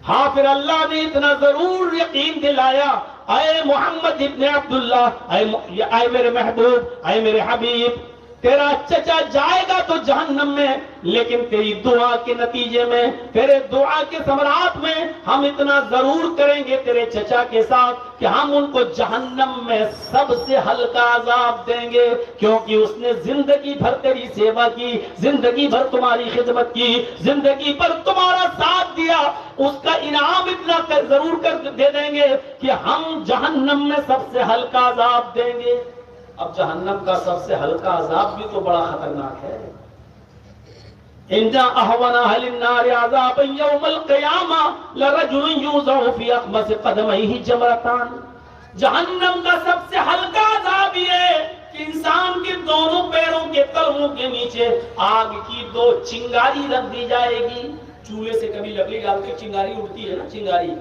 ہاں پھر اللہ نے اتنا ضرور یقین دلایا، اے محمد ابن عبداللہ، اے میرے محبوب، اے میرے حبیب، تیرا چچا جائے گا تو جہنم میں، لیکن تیری دعا کے نتیجے میں، تیرے دعا کے ثمرات میں ہم اتنا ضرور کریں گے تیرے چچا کے ساتھ کہ ہم ان کو جہنم میں سب سے ہلکا عذاب دیں گے، کیونکہ اس نے زندگی بھر تیری سیوا کی، زندگی بھر تمہاری خدمت کی، زندگی بھر تمہارا ساتھ دیا، اس کا انعام اتنا ضرور کر دے دیں گے کہ ہم جہنم میں سب سے ہلکا عذاب دیں گے۔ اب جہنم کا سب سے ہلکا عذاب بھی تو بڑا خطرناک ہے۔ ان اهون اهل النار عذابا يوم القيامه لرجل يوضع في اخمص قدميه جمرتان، جہنم کا سب سے ہلکا عذاب یہ ہے کہ انسان کے دونوں پیروں کے تلوؤں کے نیچے آگ کی 2 چنگاری رکھ دی جائے گی۔ چولہے سے کبھی لکڑی ڈال کے چنگاری اڑتی ہے نا، چنگاری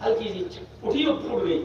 ہلکی سی اٹھی اور پھوٹ گئی،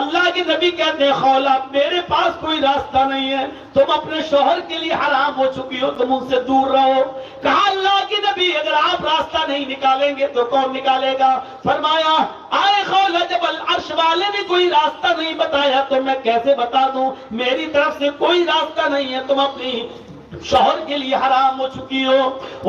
اللہ کے نبی کہتے ہیں خولا میرے پاس کوئی راستہ نہیں ہے، تم اپنے شوہر کے لیے حرام ہو چکی ہو، تم ان سے دور رہو۔ کہا اللہ کے نبی اگر آپ راستہ نہیں نکالیں گے تو کون نکالے گا؟ فرمایا آئے خولا جب العرش والے نے کوئی راستہ نہیں بتایا تو میں کیسے بتا دوں؟ میری طرف سے کوئی راستہ نہیں ہے، تم اپنی شوہر کے لیے حرام ہو چکی ہو۔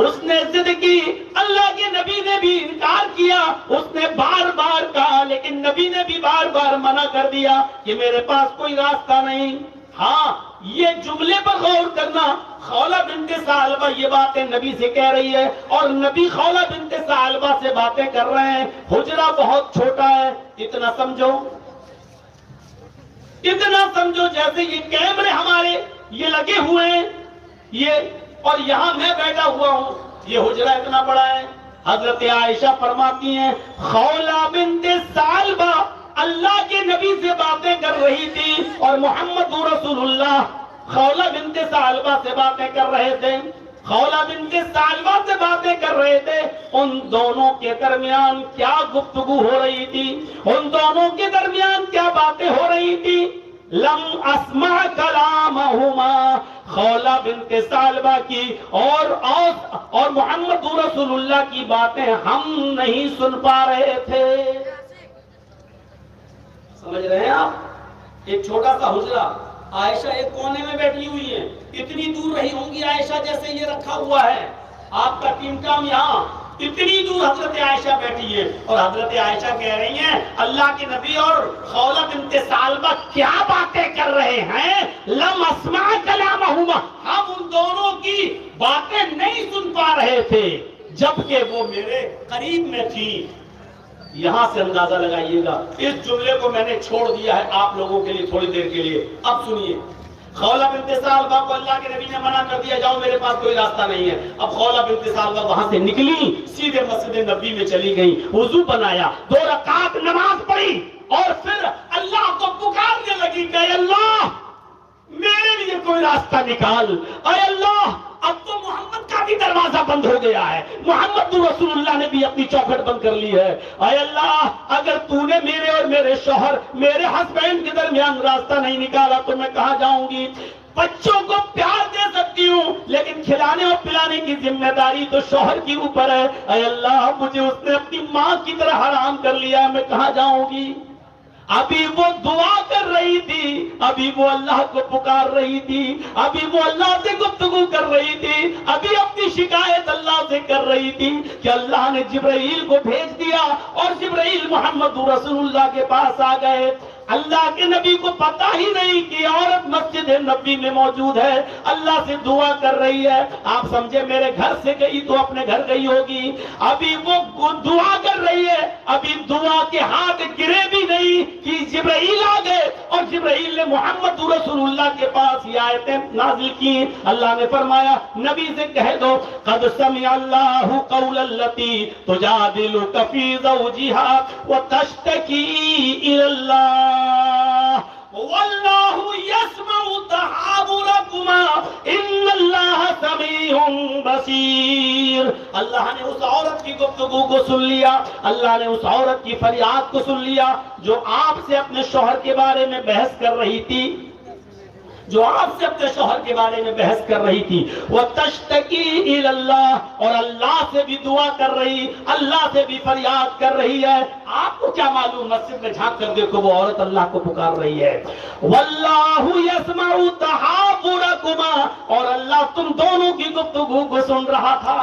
اس نے ضد کی، اللہ کے نبی نے بھی انکار کیا، اس نے بار بار کہا لیکن نبی نے بھی بار بار منع کر دیا کہ میرے پاس کوئی راستہ نہیں۔ ہاں یہ جملے پر غور کرنا، خولہ بنت ثعلبہ یہ باتیں نبی سے کہہ رہی ہے اور نبی خولہ بنت ثعلبہ سے باتیں کر رہے ہیں۔ حجرہ بہت چھوٹا ہے، اتنا سمجھو جیسے یہ کیمرے ہمارے یہ لگے ہوئے ہیں، یہ اور یہاں میں بیٹھا ہوا ہوں، یہ حجرہ اتنا بڑا ہے۔ حضرت عائشہ فرماتی ہیں خولہ بنت ثعلبہ اللہ کے نبی سے باتیں کر رہی تھی اور محمد رسول اللہ خولہ بنت ثعلبہ سے باتیں کر رہے تھے، خولہ بنت ثعلبہ سے باتیں کر رہے تھے۔ ان دونوں کے درمیان کیا گفتگو ہو رہی تھی، ان دونوں کے درمیان کیا باتیں ہو رہی تھی؟ لم اسمع کلامہما، خولہ بنت ثعلبہ کی اور محمد رسول اللہ کی باتیں ہم نہیں سن پا رہے تھے۔ سمجھ رہے ہیں آپ؟ ایک چھوٹا سا حجرہ، عائشہ ایک کونے میں بیٹھی ہوئی ہے، اتنی دور رہی ہوں گی عائشہ جیسے یہ رکھا ہوا ہے آپ کا ٹیم ٹام یہاں، اتنی دور حضرت عائشہ بیٹھی ہے اور حضرت عائشہ کہہ رہی ہیں اللہ کے نبی اور خولہ بنت ثعلبہ کیا باتیں کر رہے ہیں؟ لم اسمع کلامہما، ہم ان دونوں کی باتیں نہیں سن پا رہے تھے جبکہ وہ میرے قریب میں تھی۔ یہاں سے اندازہ لگائیے گا، اس جملے کو میں نے چھوڑ دیا ہے آپ لوگوں کے لیے تھوڑی دیر کے لیے۔ اب سنیے، خولہ بنت ثعلبہ کو اللہ کے نبی نے منع کر دیا جاؤ میرے پاس کوئی راستہ نہیں ہے۔ اب خولہ بنت ثعلبہ وہاں سے نکلی، سیدھے مسجد نبی میں چلی گئی، وضو بنایا، 2 رکعت نماز پڑھی اور پھر اللہ کو پکارنے لگی کہ اے اللہ میرے لیے کوئی راستہ نکال، اے اللہ اب تو محمد کا بھی دروازہ بند ہو گیا ہے، محمد رسول اللہ نے بھی اپنی چوکھٹ بند کر لی ہے، اے اللہ اگر تو نے میرے اور میرے شوہر میرے ہسبینڈ کے درمیان راستہ نہیں نکالا تو میں کہاں جاؤں گی؟ بچوں کو پیار دے سکتی ہوں لیکن کھلانے اور پلانے کی ذمہ داری تو شوہر کے اوپر ہے، اے اللہ مجھے اس نے اپنی ماں کی طرح حرام کر لیا ہے، میں کہاں جاؤں گی؟ ابھی وہ دعا کر رہی تھی، ابھی وہ اللہ کو پکار رہی تھی، ابھی وہ اللہ سے گفتگو کر رہی تھی، ابھی اپنی شکایت اللہ سے کر رہی تھی کہ اللہ نے جبرائیل کو بھیج دیا اور جبرائیل محمد رسول اللہ کے پاس آ گئے۔ اللہ کے نبی کو پتا ہی نہیں کہ عورت مسجد نبی میں موجود ہے، اللہ سے دعا کر رہی ہے۔ آپ سمجھے میرے گھر سے گئی تو اپنے گھر گئی ہوگی، ابھی وہ دعا کر رہی ہے، ابھی دعا کے ہاتھ گرے بھی نہیں کہ جبرائیل آ گئے اور جبرائیل نے محمد رسول اللہ کے پاس یہ آیتیں نازل کی۔ اللہ نے فرمایا نبی سے کہہ دو قد سمع اللہ قول التی تجادلک فی زوجہا وتشتکی الی اللہ واللہ یسمع تحاورکما ان اللہ سمیع بصیر۔ اللہ نے اس عورت کی گفتگو کو سن لیا، اللہ نے اس عورت کی فریاد کو سن لیا جو آپ سے اپنے شوہر کے بارے میں بحث کر رہی تھی، جو آپ سے اپنے شوہر کے بارے میں بحث کر رہی تھی، وہ تشتکی الی اللہ، اور اللہ سے بھی دعا کر رہی، اللہ سے بھی فریاد کر رہی ہے۔ آپ کو کیا معلوم، مسجد میں جھانک کر دیکھو وہ عورت اللہ کو پکار رہی ہے۔ واللہ یسمع تحاورکما، اور اللہ تم دونوں کی گفتگو کو سن رہا تھا،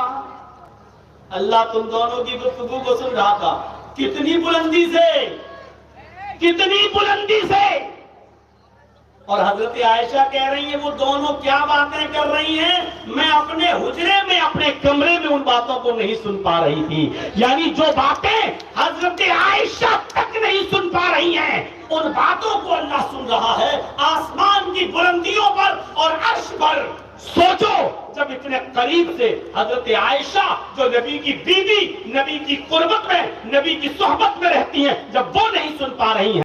اللہ تم دونوں کی گفتگو کو سن رہا تھا۔ کتنی بلندی سے، کتنی بلندی سے! اور حضرت عائشہ کہہ رہی ہیں وہ دونوں کیا باتیں کر رہی ہیں، میں اپنے حجرے میں اپنے کمرے میں ان باتوں کو نہیں سن پا رہی تھی، یعنی جو باتیں حضرت عائشہ تک نہیں سن پا رہی ہیں ان باتوں کو اللہ سن رہا ہے آسمان کی بلندیوں پر اور عرش پر۔ سوچو جب اتنے قریب سے حضرت عائشہ جو نبی کی بیوی، نبی کی قربت میں، نبی کی صحبت میں رہتی ہیں، جب وہ نہیں سن پا رہی ہیں